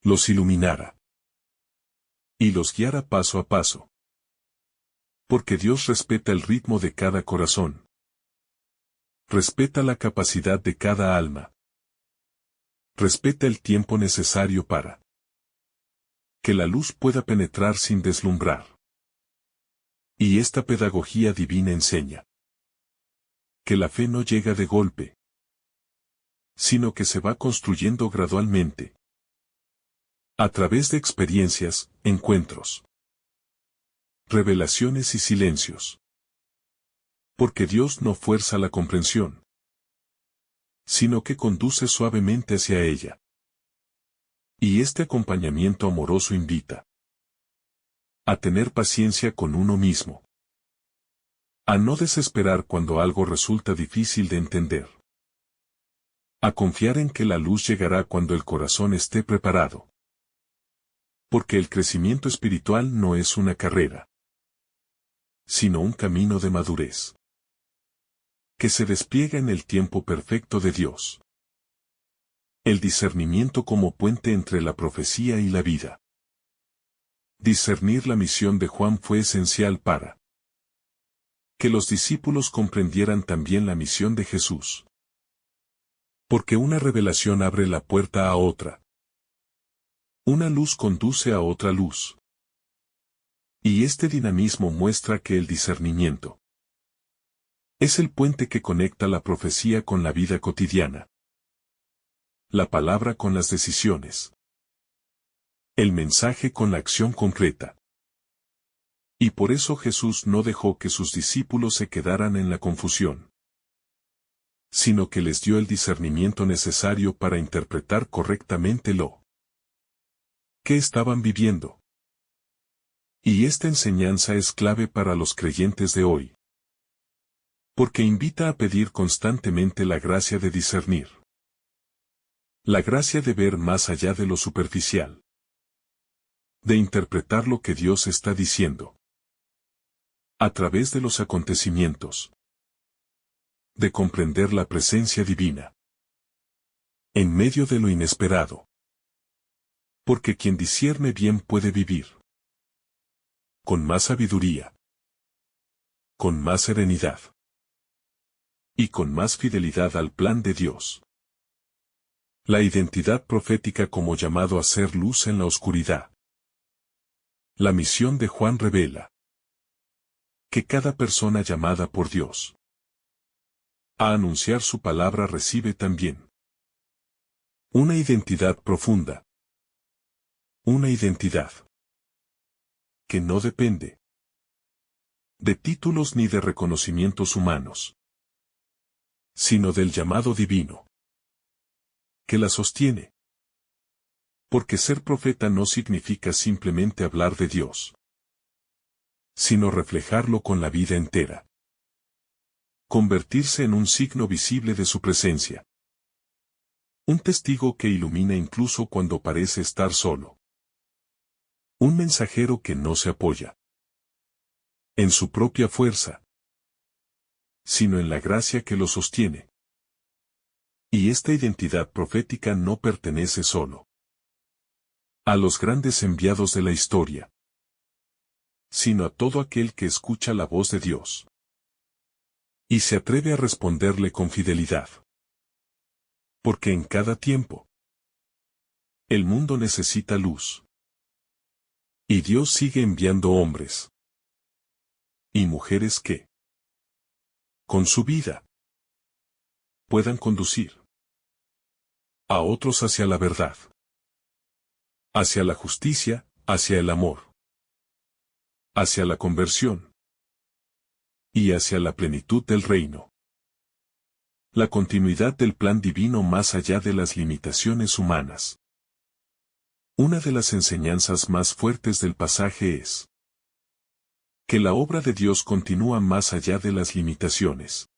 los iluminara y los guiara paso a paso. Porque Dios respeta el ritmo de cada corazón. Respeta la capacidad de cada alma. Respeta el tiempo necesario para que la luz pueda penetrar sin deslumbrar. Y esta pedagogía divina enseña que la fe no llega de golpe, sino que se va construyendo gradualmente, a través de experiencias, encuentros, revelaciones y silencios. Porque Dios no fuerza la comprensión, sino que conduce suavemente hacia ella. Y este acompañamiento amoroso invita a tener paciencia con uno mismo, a no desesperar cuando algo resulta difícil de entender, a confiar en que la luz llegará cuando el corazón esté preparado. Porque el crecimiento espiritual no es una carrera, sino un camino de madurez, que se despliega en el tiempo perfecto de Dios. El discernimiento como puente entre la profecía y la vida. Discernir la misión de Juan fue esencial para que los discípulos comprendieran también la misión de Jesús. Porque una revelación abre la puerta a otra. Una luz conduce a otra luz. Y este dinamismo muestra que el discernimiento es el puente que conecta la profecía con la vida cotidiana. La palabra con las decisiones. El mensaje con la acción concreta. Y por eso Jesús no dejó que sus discípulos se quedaran en la confusión, sino que les dio el discernimiento necesario para interpretar correctamente lo que estaban viviendo. Y esta enseñanza es clave para los creyentes de hoy, porque invita a pedir constantemente la gracia de discernir. La gracia de ver más allá de lo superficial. De interpretar lo que Dios está diciendo. A través de los acontecimientos. De comprender la presencia divina. En medio de lo inesperado. Porque quien discierne bien puede vivir. Con más sabiduría. Con más serenidad. Y con más fidelidad al plan de Dios. La identidad profética como llamado a ser luz en la oscuridad. La misión de Juan revela que cada persona llamada por Dios a anunciar su palabra recibe también una identidad profunda. Una identidad que no depende de títulos ni de reconocimientos humanos, sino del llamado divino que la sostiene. Porque ser profeta no significa simplemente hablar de Dios, sino reflejarlo con la vida entera. Convertirse en un signo visible de su presencia. Un testigo que ilumina incluso cuando parece estar solo. Un mensajero que no se apoya en su propia fuerza, sino en la gracia que lo sostiene. Y esta identidad profética no pertenece solo a los grandes enviados de la historia, sino a todo aquel que escucha la voz de Dios y se atreve a responderle con fidelidad. Porque en cada tiempo, el mundo necesita luz. Y Dios sigue enviando hombres y mujeres que, con su vida, puedan conducir a otros hacia la verdad, hacia la justicia, hacia el amor, hacia la conversión y hacia la plenitud del reino. La continuidad del plan divino más allá de las limitaciones humanas. Una de las enseñanzas más fuertes del pasaje es que la obra de Dios continúa más allá de las limitaciones,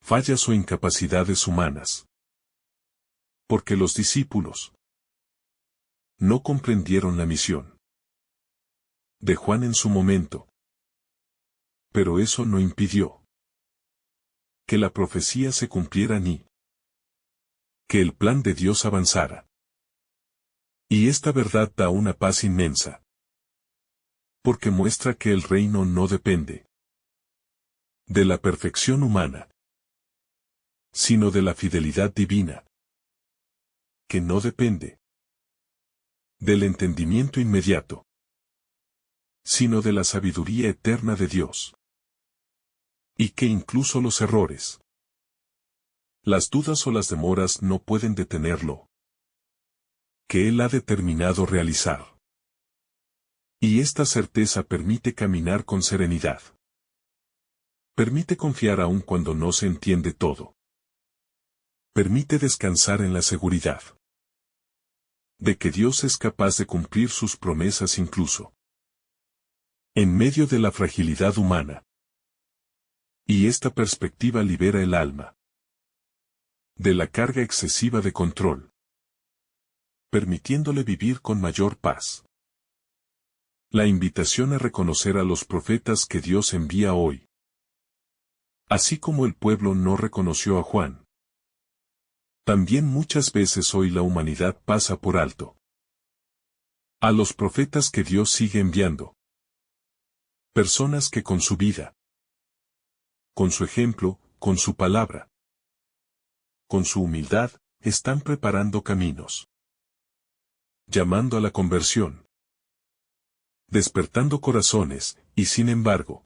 fallas o incapacidades humanas. Porque los discípulos no comprendieron la misión de Juan en su momento. Pero eso no impidió que la profecía se cumpliera ni que el plan de Dios avanzara. Y esta verdad da una paz inmensa. Porque muestra que el reino no depende de la perfección humana, sino de la fidelidad divina, que no depende del entendimiento inmediato, sino de la sabiduría eterna de Dios. Y que incluso los errores, las dudas o las demoras no pueden detenerlo, que Él ha determinado realizar. Y esta certeza permite caminar con serenidad. Permite confiar aun cuando no se entiende todo. Permite descansar en la seguridad de que Dios es capaz de cumplir sus promesas incluso en medio de la fragilidad humana. Y esta perspectiva libera el alma de la carga excesiva de control, permitiéndole vivir con mayor paz. La invitación a reconocer a los profetas que Dios envía hoy. Así como el pueblo no reconoció a Juan, también muchas veces hoy la humanidad pasa por alto a los profetas que Dios sigue enviando. Personas que con su vida, con su ejemplo, con su palabra, con su humildad, están preparando caminos, llamando a la conversión, despertando corazones, y sin embargo,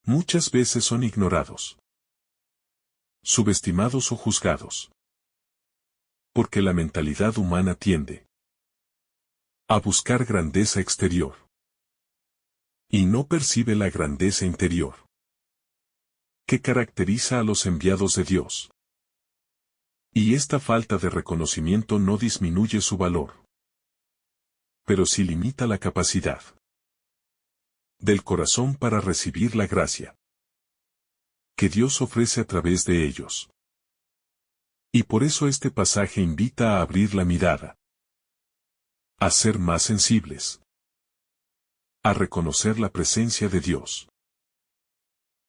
muchas veces son ignorados, subestimados o juzgados. Porque la mentalidad humana tiende a buscar grandeza exterior y no percibe la grandeza interior que caracteriza a los enviados de Dios. Y esta falta de reconocimiento no disminuye su valor, pero sí limita la capacidad del corazón para recibir la gracia que Dios ofrece a través de ellos. Y por eso este pasaje invita a abrir la mirada, a ser más sensibles, a reconocer la presencia de Dios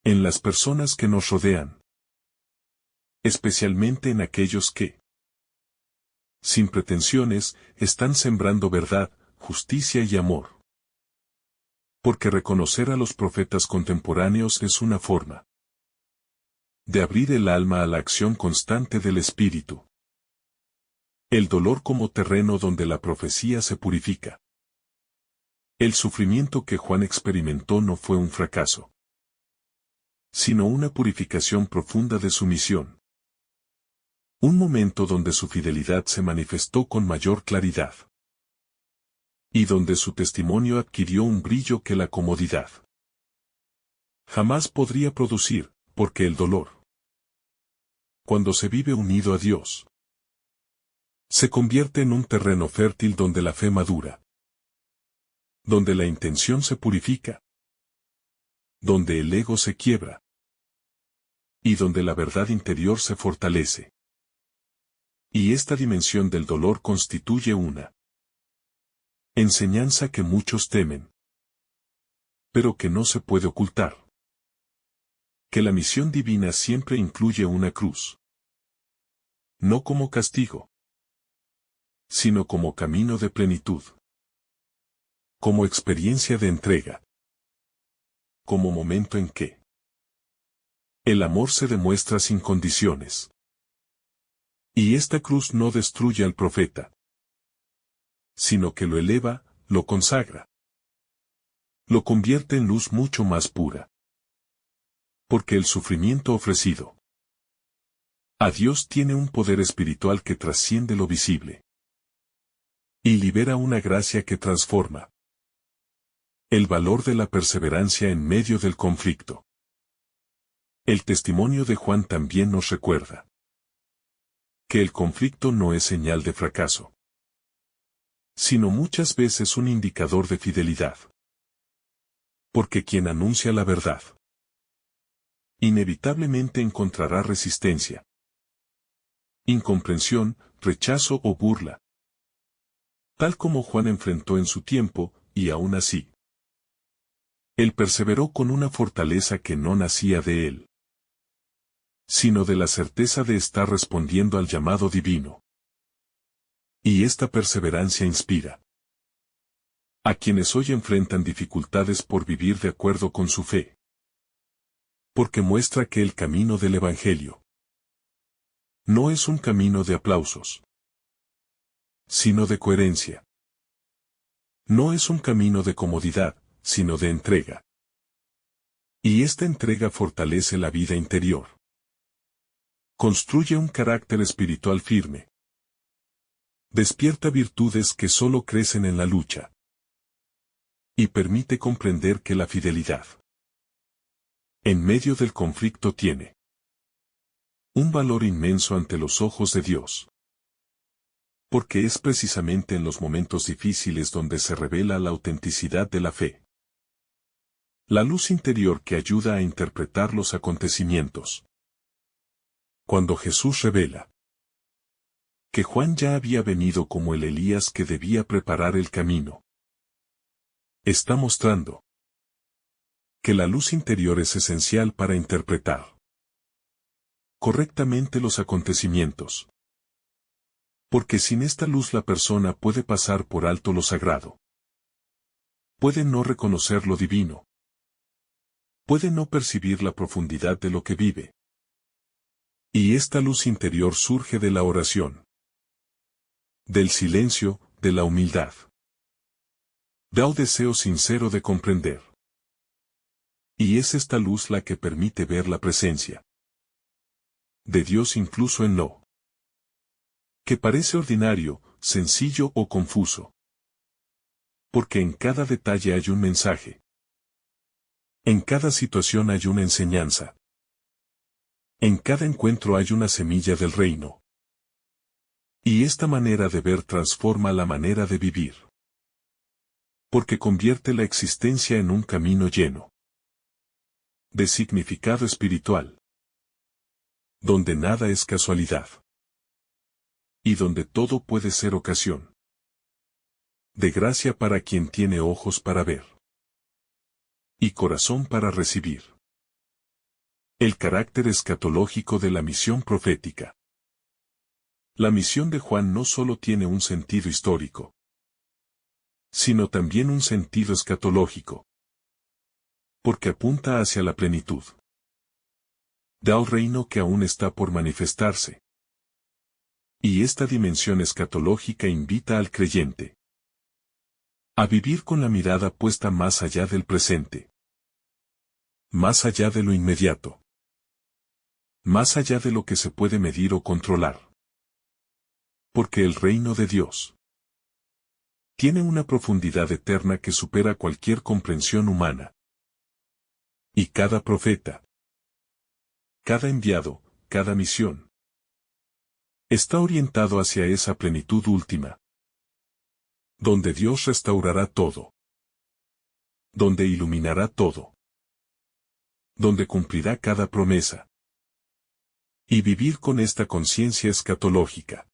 en las personas que nos rodean, especialmente en aquellos que, sin pretensiones, están sembrando verdad, justicia y amor. Porque reconocer a los profetas contemporáneos es una forma de abrir el alma a la acción constante del Espíritu. El dolor como terreno donde la profecía se purifica. El sufrimiento que Juan experimentó no fue un fracaso, sino una purificación profunda de su misión. Un momento donde su fidelidad se manifestó con mayor claridad. Y donde su testimonio adquirió un brillo que la comodidad jamás podría producir, porque el dolor, cuando se vive unido a Dios, se convierte en un terreno fértil donde la fe madura, donde la intención se purifica, donde el ego se quiebra, y donde la verdad interior se fortalece. Y esta dimensión del dolor constituye una enseñanza que muchos temen, pero que no se puede ocultar. Que la misión divina siempre incluye una cruz. No como castigo, sino como camino de plenitud. Como experiencia de entrega. Como momento en que el amor se demuestra sin condiciones. Y esta cruz no destruye al profeta, sino que lo eleva, lo consagra. Lo convierte en luz mucho más pura. Porque el sufrimiento ofrecido a Dios tiene un poder espiritual que trasciende lo visible. Y libera una gracia que transforma. El valor de la perseverancia en medio del conflicto. El testimonio de Juan también nos recuerda que el conflicto no es señal de fracaso, sino muchas veces un indicador de fidelidad. Porque quien anuncia la verdad inevitablemente encontrará resistencia, incomprensión, rechazo o burla. Tal como Juan enfrentó en su tiempo, y aún así, él perseveró con una fortaleza que no nacía de él, sino de la certeza de estar respondiendo al llamado divino. Y esta perseverancia inspira a quienes hoy enfrentan dificultades por vivir de acuerdo con su fe. Porque muestra que el camino del Evangelio no es un camino de aplausos, sino de coherencia. No es un camino de comodidad, sino de entrega. Y esta entrega fortalece la vida interior. Construye un carácter espiritual firme. Despierta virtudes que solo crecen en la lucha. Y permite comprender que la fidelidad en medio del conflicto tiene un valor inmenso ante los ojos de Dios. Porque es precisamente en los momentos difíciles donde se revela la autenticidad de la fe. La luz interior que ayuda a interpretar los acontecimientos. Cuando Jesús revela que Juan ya había venido como el Elías que debía preparar el camino, está mostrando que la luz interior es esencial para interpretar correctamente los acontecimientos. Porque sin esta luz la persona puede pasar por alto lo sagrado. Puede no reconocer lo divino. Puede no percibir la profundidad de lo que vive. Y esta luz interior surge de la oración, del silencio, de la humildad. Da un deseo sincero de comprender. Y es esta luz la que permite ver la presencia de Dios incluso en lo que parece ordinario, sencillo o confuso. Porque en cada detalle hay un mensaje. En cada situación hay una enseñanza. En cada encuentro hay una semilla del reino. Y esta manera de ver transforma la manera de vivir. Porque convierte la existencia en un camino lleno de significado espiritual. Donde nada es casualidad. Y donde todo puede ser ocasión de gracia para quien tiene ojos para ver y corazón para recibir. El carácter escatológico de la misión profética. La misión de Juan no solo tiene un sentido histórico, sino también un sentido escatológico. Porque apunta hacia la plenitud del reino que aún está por manifestarse. Y esta dimensión escatológica invita al creyente a vivir con la mirada puesta más allá del presente, más allá de lo inmediato, más allá de lo que se puede medir o controlar. Porque el reino de Dios tiene una profundidad eterna que supera cualquier comprensión humana. Y cada profeta, cada enviado, cada misión, está orientado hacia esa plenitud última. Donde Dios restaurará todo. Donde iluminará todo. Donde cumplirá cada promesa. Y vivir con esta conciencia escatológica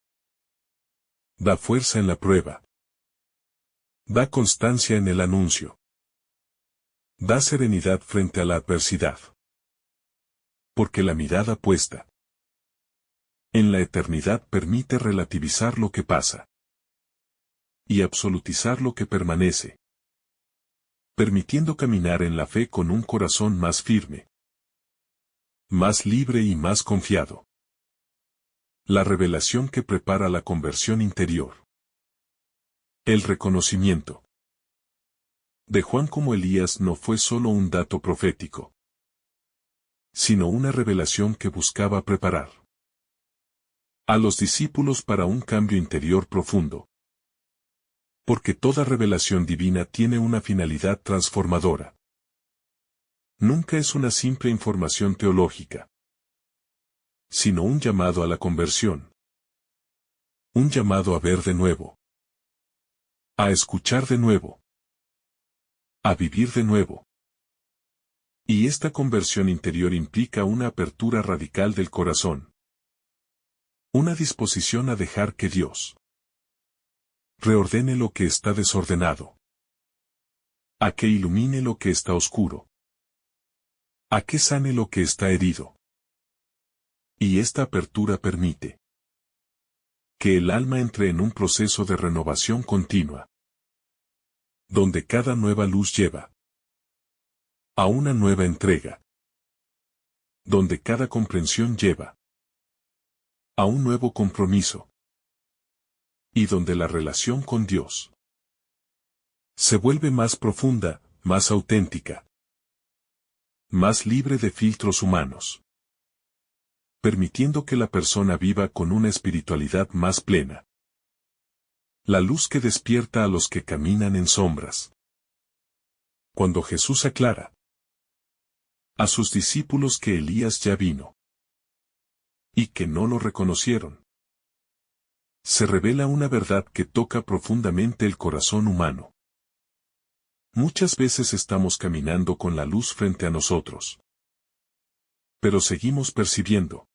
da fuerza en la prueba. Da constancia en el anuncio. Da serenidad frente a la adversidad. Porque la mirada puesta en la eternidad permite relativizar lo que pasa y absolutizar lo que permanece, permitiendo caminar en la fe con un corazón más firme, más libre y más confiado. La revelación que prepara la conversión interior. El reconocimiento de Juan como Elías no fue solo un dato profético, sino una revelación que buscaba preparar a los discípulos para un cambio interior profundo. Porque toda revelación divina tiene una finalidad transformadora. Nunca es una simple información teológica, sino un llamado a la conversión. Un llamado a ver de nuevo. A escuchar de nuevo. A vivir de nuevo. Y esta conversión interior implica una apertura radical del corazón. Una disposición a dejar que Dios reordene lo que está desordenado. A que ilumine lo que está oscuro. A que sane lo que está herido. Y esta apertura permite que el alma entre en un proceso de renovación continua, donde cada nueva luz lleva a una nueva entrega, donde cada comprensión lleva a un nuevo compromiso, y donde la relación con Dios se vuelve más profunda, más auténtica, más libre de filtros humanos, permitiendo que la persona viva con una espiritualidad más plena. La luz que despierta a los que caminan en sombras. Cuando Jesús aclara a sus discípulos que Elías ya vino y que no lo reconocieron, se revela una verdad que toca profundamente el corazón humano. Muchas veces estamos caminando con la luz frente a nosotros, pero seguimos percibiendo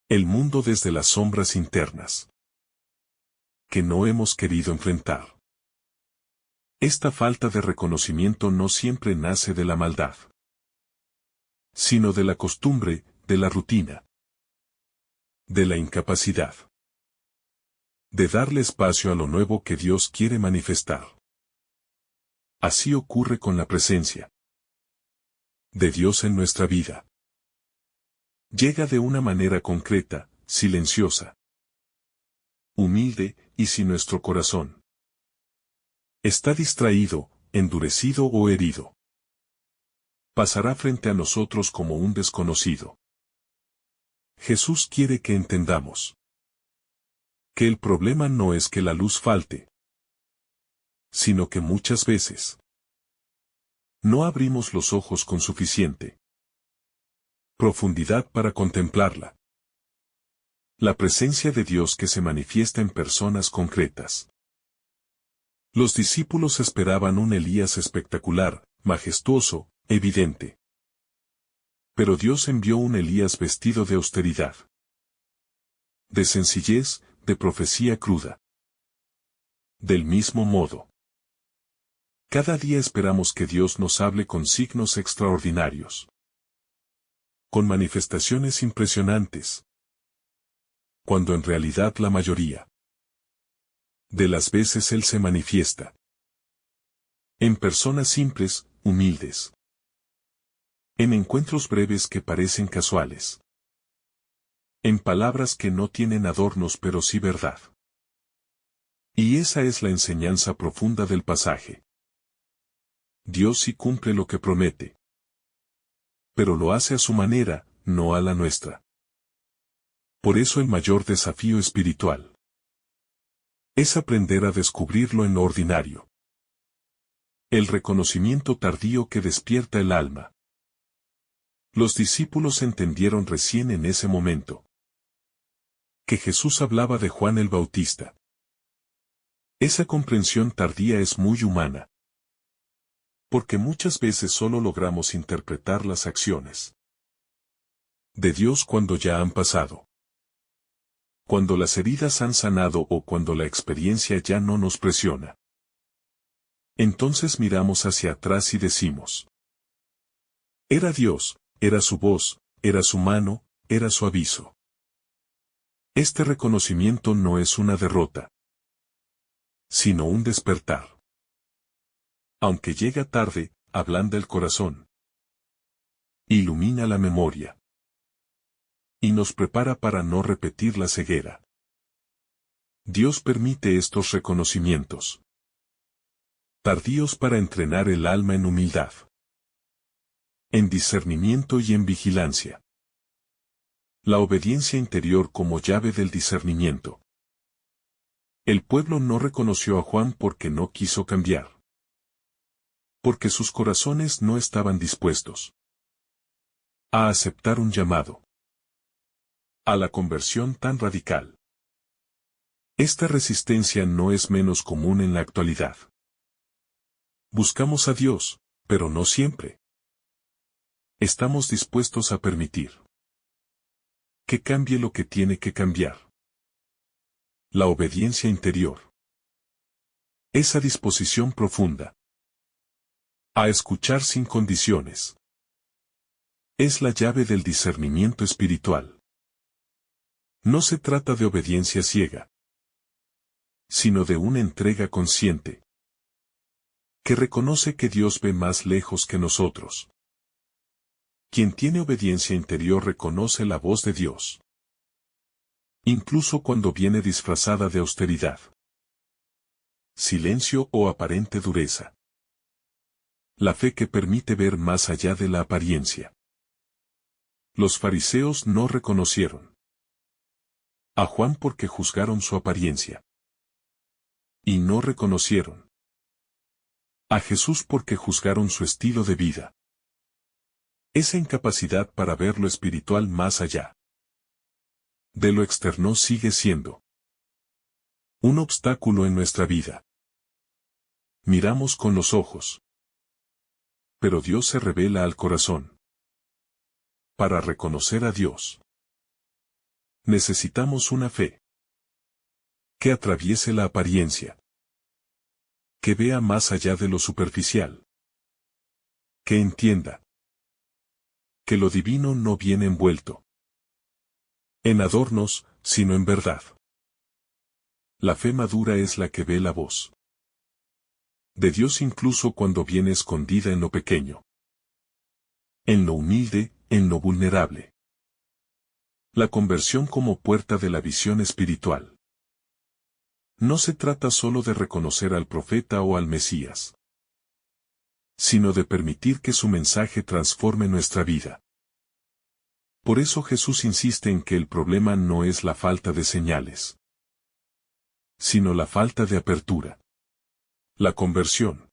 el mundo desde las sombras internas que no hemos querido enfrentar. Esta falta de reconocimiento no siempre nace de la maldad, sino de la costumbre, de la rutina, de la incapacidad de darle espacio a lo nuevo que Dios quiere manifestar. Así ocurre con la presencia de Dios en nuestra vida. Llega de una manera concreta, silenciosa, humilde, y si nuestro corazón está distraído, endurecido o herido, pasará frente a nosotros como un desconocido. Jesús quiere que entendamos que el problema no es que la luz falte, sino que muchas veces no abrimos los ojos con suficiente profundidad para contemplarla. La presencia de Dios que se manifiesta en personas concretas. Los discípulos esperaban un Elías espectacular, majestuoso, evidente. Pero Dios envió un Elías vestido de austeridad, de sencillez, de profecía cruda. Del mismo modo, cada día esperamos que Dios nos hable con signos extraordinarios, con manifestaciones impresionantes, cuando en realidad la mayoría de las veces Él se manifiesta en personas simples, humildes, en encuentros breves que parecen casuales, en palabras que no tienen adornos pero sí verdad. Y esa es la enseñanza profunda del pasaje. Dios sí cumple lo que promete, pero lo hace a su manera, no a la nuestra. Por eso el mayor desafío espiritual es aprender a descubrirlo en lo ordinario. El reconocimiento tardío que despierta el alma. Los discípulos entendieron recién en ese momento que Jesús hablaba de Juan el Bautista. Esa comprensión tardía es muy humana, porque muchas veces solo logramos interpretar las acciones de Dios cuando ya han pasado, cuando las heridas han sanado o cuando la experiencia ya no nos presiona. Entonces miramos hacia atrás y decimos: era Dios, era su voz, era su mano, era su aviso. Este reconocimiento no es una derrota, sino un despertar. Aunque llega tarde, ablanda el corazón, ilumina la memoria Y nos prepara para no repetir la ceguera. Dios permite estos reconocimientos tardíos para entrenar el alma en humildad, en discernimiento y en vigilancia. La obediencia interior como llave del discernimiento. El pueblo no reconoció a Juan porque no quiso cambiar. Porque sus corazones no estaban dispuestos a aceptar un llamado a la conversión tan radical. Esta resistencia no es menos común en la actualidad. Buscamos a Dios, pero no siempre estamos dispuestos a permitir que cambie lo que tiene que cambiar. La obediencia interior. Esa disposición profunda a escuchar sin condiciones. Es la llave del discernimiento espiritual. No se trata de obediencia ciega, sino de una entrega consciente, que reconoce que Dios ve más lejos que nosotros. Quien tiene obediencia interior reconoce la voz de Dios, incluso cuando viene disfrazada de austeridad, silencio o aparente dureza. La fe que permite ver más allá de la apariencia. Los fariseos no reconocieron a Juan porque juzgaron su apariencia. Y no reconocieron a Jesús porque juzgaron su estilo de vida. Esa incapacidad para ver lo espiritual más allá de lo externo sigue siendo un obstáculo en nuestra vida. Miramos con los ojos, pero Dios se revela al corazón. Para reconocer a Dios, necesitamos una fe que atraviese la apariencia, que vea más allá de lo superficial, que entienda que lo divino no viene envuelto en adornos, sino en verdad. La fe madura es la que ve la voz de Dios incluso cuando viene escondida en lo pequeño, en lo humilde, en lo vulnerable. La conversión como puerta de la visión espiritual. No se trata solo de reconocer al profeta o al Mesías, sino de permitir que su mensaje transforme nuestra vida. Por eso Jesús insiste en que el problema no es la falta de señales, sino la falta de apertura. La conversión.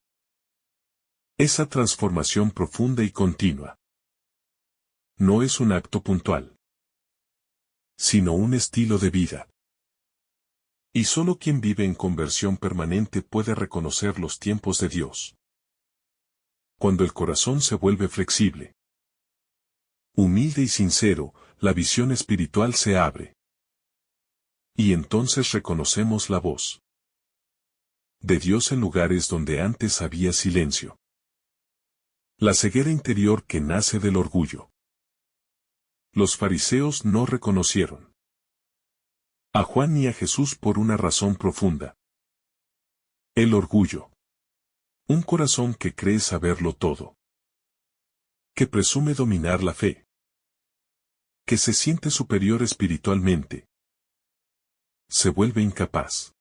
Esa transformación profunda y continua. No es un acto puntual, sino un estilo de vida. Y solo quien vive en conversión permanente puede reconocer los tiempos de Dios. Cuando el corazón se vuelve flexible, humilde y sincero, la visión espiritual se abre. Y entonces reconocemos la voz de Dios en lugares donde antes había silencio. La ceguera interior que nace del orgullo. Los fariseos no reconocieron a Juan ni a Jesús por una razón profunda. El orgullo. Un corazón que cree saberlo todo. Que presume dominar la fe. Que se siente superior espiritualmente. Se vuelve incapaz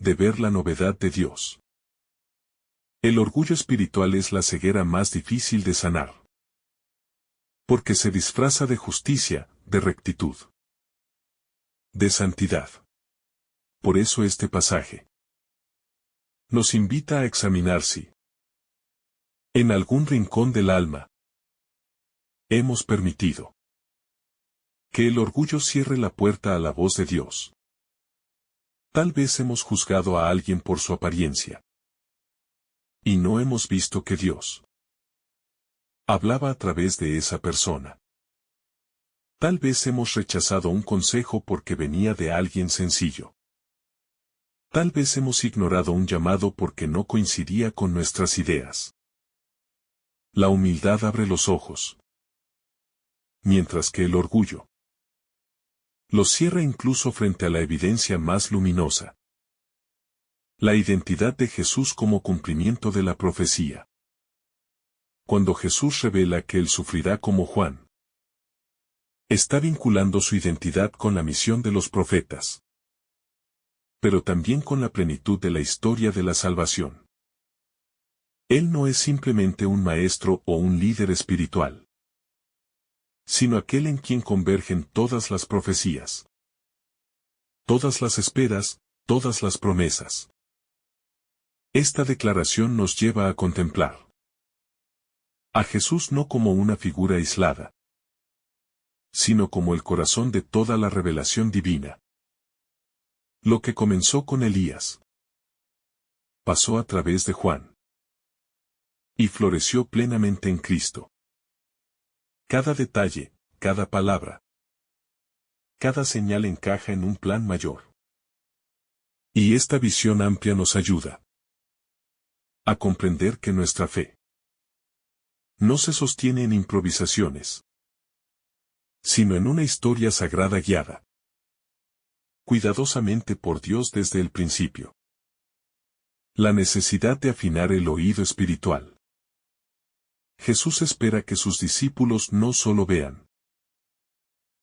de ver la novedad de Dios. El orgullo espiritual es la ceguera más difícil de sanar. Porque se disfraza de justicia, de rectitud, de santidad. Por eso este pasaje nos invita a examinar si en algún rincón del alma hemos permitido que el orgullo cierre la puerta a la voz de Dios. Tal vez hemos juzgado a alguien por su apariencia. Y no hemos visto que Dios hablaba a través de esa persona. Tal vez hemos rechazado un consejo porque venía de alguien sencillo. Tal vez hemos ignorado un llamado porque no coincidía con nuestras ideas. La humildad abre los ojos, mientras que el orgullo los cierra incluso frente a la evidencia más luminosa. La identidad de Jesús como cumplimiento de la profecía. Cuando Jesús revela que él sufrirá como Juan, Está vinculando su identidad con la misión de los profetas, pero también con la plenitud de la historia de la salvación. Él no es simplemente un maestro o un líder espiritual, sino aquel en quien convergen todas las profecías, todas las esperas, todas las promesas. Esta declaración nos lleva a contemplar a Jesús no como una figura aislada, sino como el corazón de toda la revelación divina. Lo que comenzó con Elías pasó a través de Juan y floreció plenamente en Cristo. Cada detalle, cada palabra, cada señal encaja en un plan mayor. Y esta visión amplia nos ayuda a comprender que nuestra fe no se sostiene en improvisaciones, sino en una historia sagrada guiada cuidadosamente por Dios desde el principio. La necesidad de afinar el oído espiritual. Jesús espera que sus discípulos no solo vean,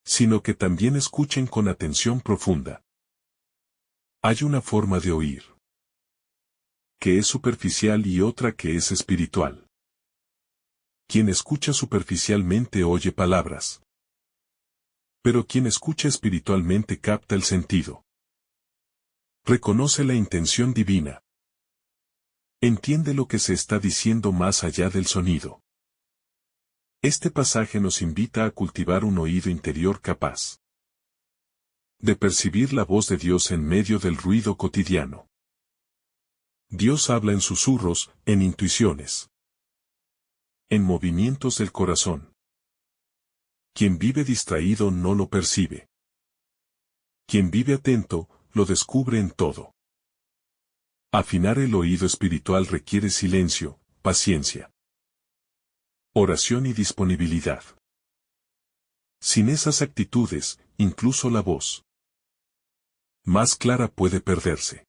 sino que también escuchen con atención profunda. Hay una forma de oír que es superficial y otra que es espiritual. Quien escucha superficialmente oye palabras, pero quien escucha espiritualmente capta el sentido. Reconoce la intención divina. Entiende lo que se está diciendo más allá del sonido. Este pasaje nos invita a cultivar un oído interior capaz de percibir la voz de Dios en medio del ruido cotidiano. Dios habla en susurros, en intuiciones, en movimientos del corazón. Quien vive distraído no lo percibe. Quien vive atento, lo descubre en todo. Afinar el oído espiritual requiere silencio, paciencia, oración y disponibilidad. Sin esas actitudes, incluso la voz más clara puede perderse.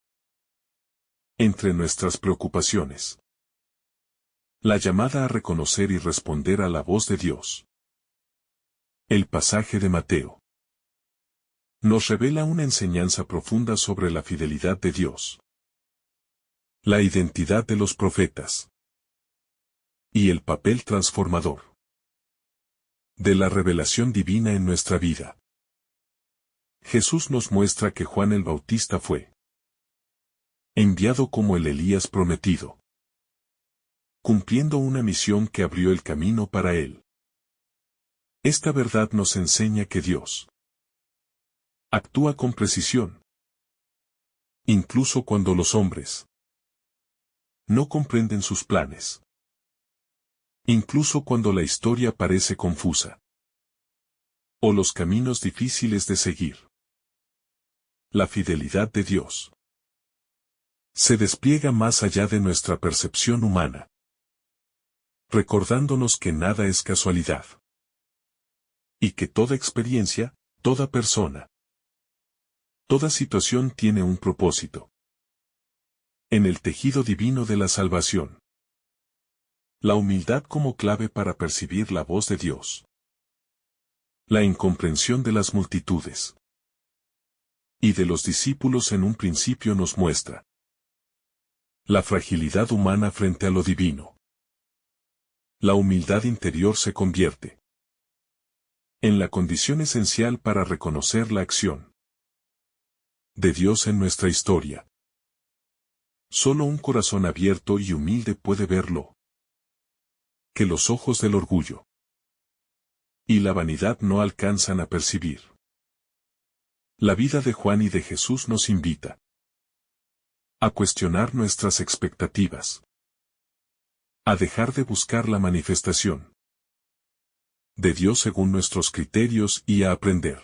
Entre nuestras preocupaciones, la llamada a reconocer y responder a la voz de Dios. El pasaje de Mateo nos revela una enseñanza profunda sobre la fidelidad de Dios, la identidad de los profetas y el papel transformador de la revelación divina en nuestra vida. Jesús nos muestra que Juan el Bautista fue enviado como el Elías prometido, cumpliendo una misión que abrió el camino para él. Esta verdad nos enseña que Dios actúa con precisión, incluso cuando los hombres no comprenden sus planes, incluso cuando la historia parece confusa o los caminos difíciles de seguir. La fidelidad de Dios se despliega más allá de nuestra percepción humana, recordándonos que nada es casualidad y que toda experiencia, toda persona, toda situación tiene un propósito. En el tejido divino de la salvación. La humildad como clave para percibir la voz de Dios. La incomprensión de las multitudes y de los discípulos en un principio nos muestra la fragilidad humana frente a lo divino. La humildad interior se convierte en la condición esencial para reconocer la acción de Dios en nuestra historia. Solo un corazón abierto y humilde puede verlo que los ojos del orgullo y la vanidad no alcanzan a percibir. La vida de Juan y de Jesús nos invita a cuestionar nuestras expectativas, a dejar de buscar la manifestación de Dios según nuestros criterios y a aprender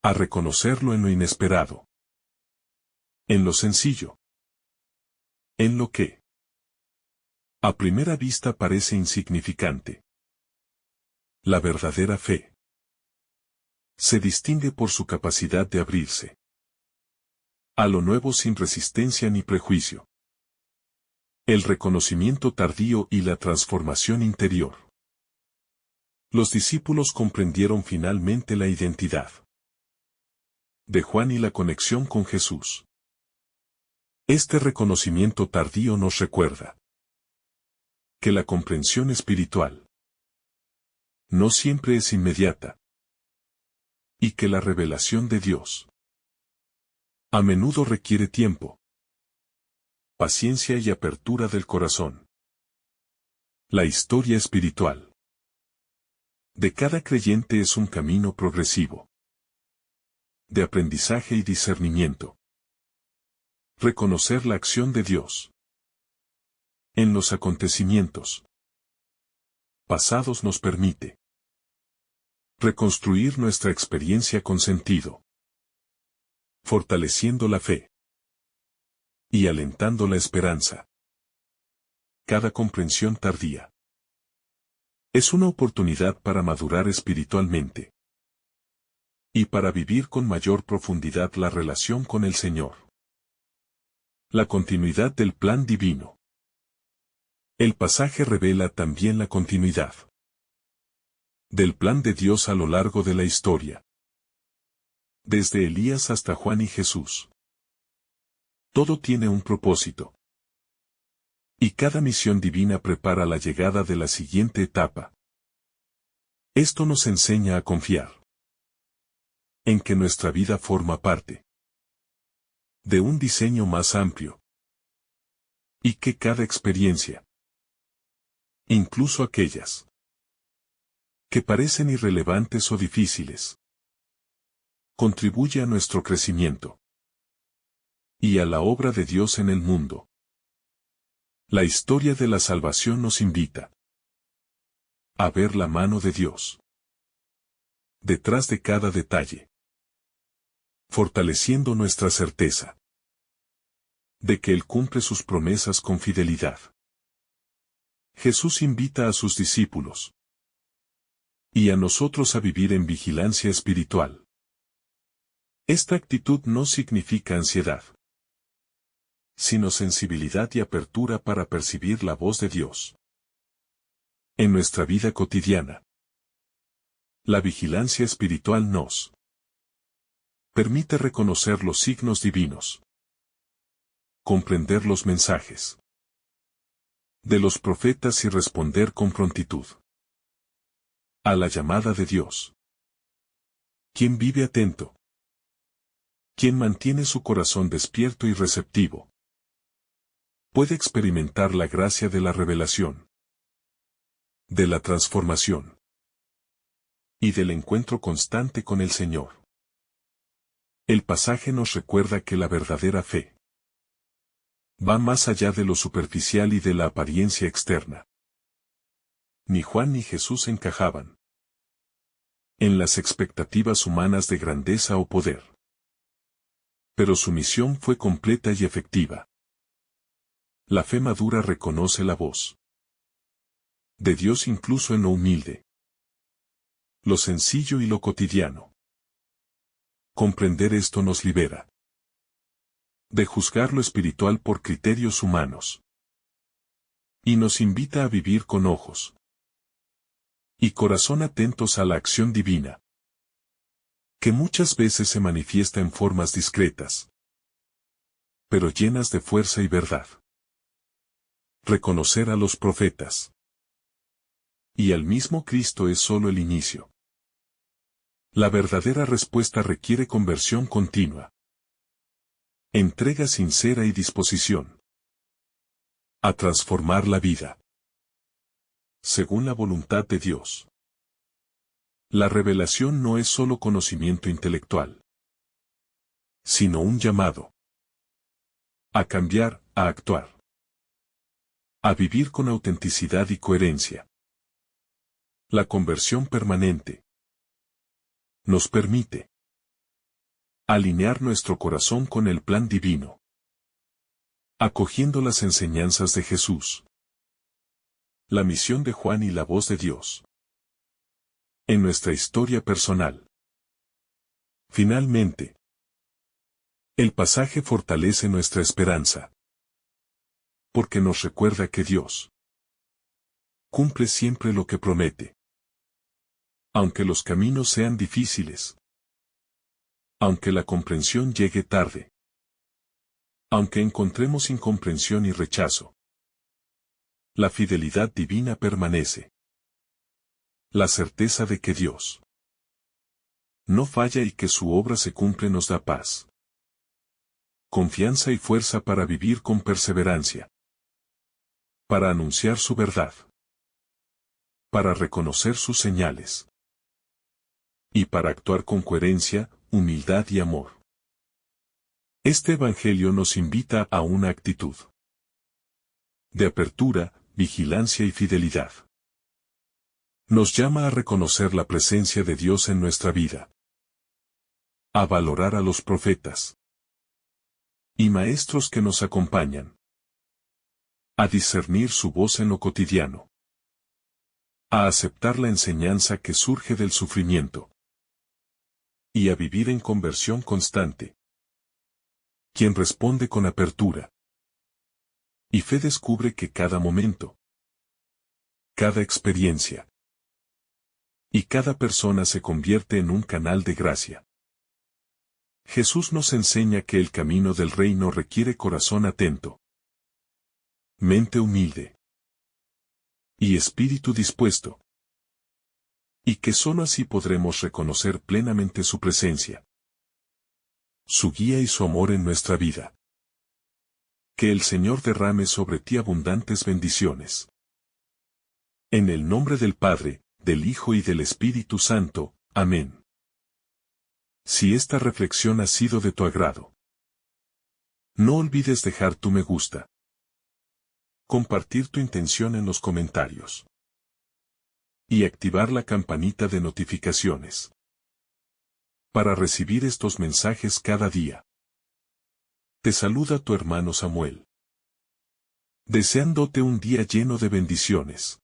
a reconocerlo en lo inesperado, en lo sencillo, en lo que a primera vista parece insignificante. La verdadera fe se distingue por su capacidad de abrirse a lo nuevo sin resistencia ni prejuicio. El reconocimiento tardío y la transformación interior. Los discípulos comprendieron finalmente la identidad de Juan y la conexión con Jesús. Este reconocimiento tardío nos recuerda que la comprensión espiritual no siempre es inmediata y que la revelación de Dios a menudo requiere tiempo, paciencia y apertura del corazón. La historia espiritual de cada creyente es un camino progresivo de aprendizaje y discernimiento. Reconocer la acción de Dios en los acontecimientos pasados nos permite reconstruir nuestra experiencia con sentido, fortaleciendo la fe y alentando la esperanza. Cada comprensión tardía es una oportunidad para madurar espiritualmente y para vivir con mayor profundidad la relación con el Señor. La continuidad del plan divino. El pasaje revela también la continuidad del plan de Dios a lo largo de la historia. Desde Elías hasta Juan y Jesús. Todo tiene un propósito. Y cada misión divina prepara la llegada de la siguiente etapa. Esto nos enseña a confiar en que nuestra vida forma parte de un diseño más amplio. Y que cada experiencia, incluso aquellas que parecen irrelevantes o difíciles, contribuye a nuestro crecimiento y a la obra de Dios en el mundo. La historia de la salvación nos invita a ver la mano de Dios detrás de cada detalle, fortaleciendo nuestra certeza de que Él cumple sus promesas con fidelidad. Jesús invita a sus discípulos y a nosotros a vivir en vigilancia espiritual. Esta actitud no significa ansiedad, sino sensibilidad y apertura para percibir la voz de Dios en nuestra vida cotidiana. La vigilancia espiritual nos permite reconocer los signos divinos, comprender los mensajes de los profetas y responder con prontitud a la llamada de Dios. ¿Quién vive atento? ¿Quién mantiene su corazón despierto y receptivo? Puede experimentar la gracia de la revelación, de la transformación y del encuentro constante con el Señor. El pasaje nos recuerda que la verdadera fe va más allá de lo superficial y de la apariencia externa. Ni Juan ni Jesús encajaban en las expectativas humanas de grandeza o poder. Pero su misión fue completa y efectiva. La fe madura reconoce la voz de Dios incluso en lo humilde, lo sencillo y lo cotidiano. Comprender esto nos libera de juzgar lo espiritual por criterios humanos y nos invita a vivir con ojos y corazón atentos a la acción divina, que muchas veces se manifiesta en formas discretas, pero llenas de fuerza y verdad. Reconocer a los profetas y al mismo Cristo es solo el inicio. La verdadera respuesta requiere conversión continua, entrega sincera y disposición a transformar la vida según la voluntad de Dios. La revelación no es solo conocimiento intelectual, sino un llamado a cambiar, a actuar, a vivir con autenticidad y coherencia. La conversión permanente nos permite alinear nuestro corazón con el plan divino, acogiendo las enseñanzas de Jesús, la misión de Juan y la voz de Dios en nuestra historia personal. Finalmente, el pasaje fortalece nuestra esperanza, porque nos recuerda que Dios cumple siempre lo que promete. Aunque los caminos sean difíciles. Aunque la comprensión llegue tarde. Aunque encontremos incomprensión y rechazo. La fidelidad divina permanece. La certeza de que Dios no falla y que su obra se cumple nos da paz. Confianza y fuerza para vivir con perseverancia. Para anunciar su verdad. Para reconocer sus señales. Y para actuar con coherencia, humildad y amor. Este Evangelio nos invita a una actitud de apertura, vigilancia y fidelidad. Nos llama a reconocer la presencia de Dios en nuestra vida. A valorar a los profetas y maestros que nos acompañan. A discernir su voz en lo cotidiano. A aceptar la enseñanza que surge del sufrimiento. Y a vivir en conversión constante. Quien responde con apertura y fe descubre que cada momento, cada experiencia y cada persona se convierte en un canal de gracia. Jesús nos enseña que el camino del reino requiere corazón atento, mente humilde y espíritu dispuesto. Y que sólo así podremos reconocer plenamente su presencia, su guía y su amor en nuestra vida. Que el Señor derrame sobre ti abundantes bendiciones. En el nombre del Padre, del Hijo y del Espíritu Santo. Amén. Si esta reflexión ha sido de tu agrado, no olvides dejar tu me gusta, compartir tu intención en los comentarios y activar la campanita de notificaciones para recibir estos mensajes cada día. Te saluda tu hermano Samuel, deseándote un día lleno de bendiciones.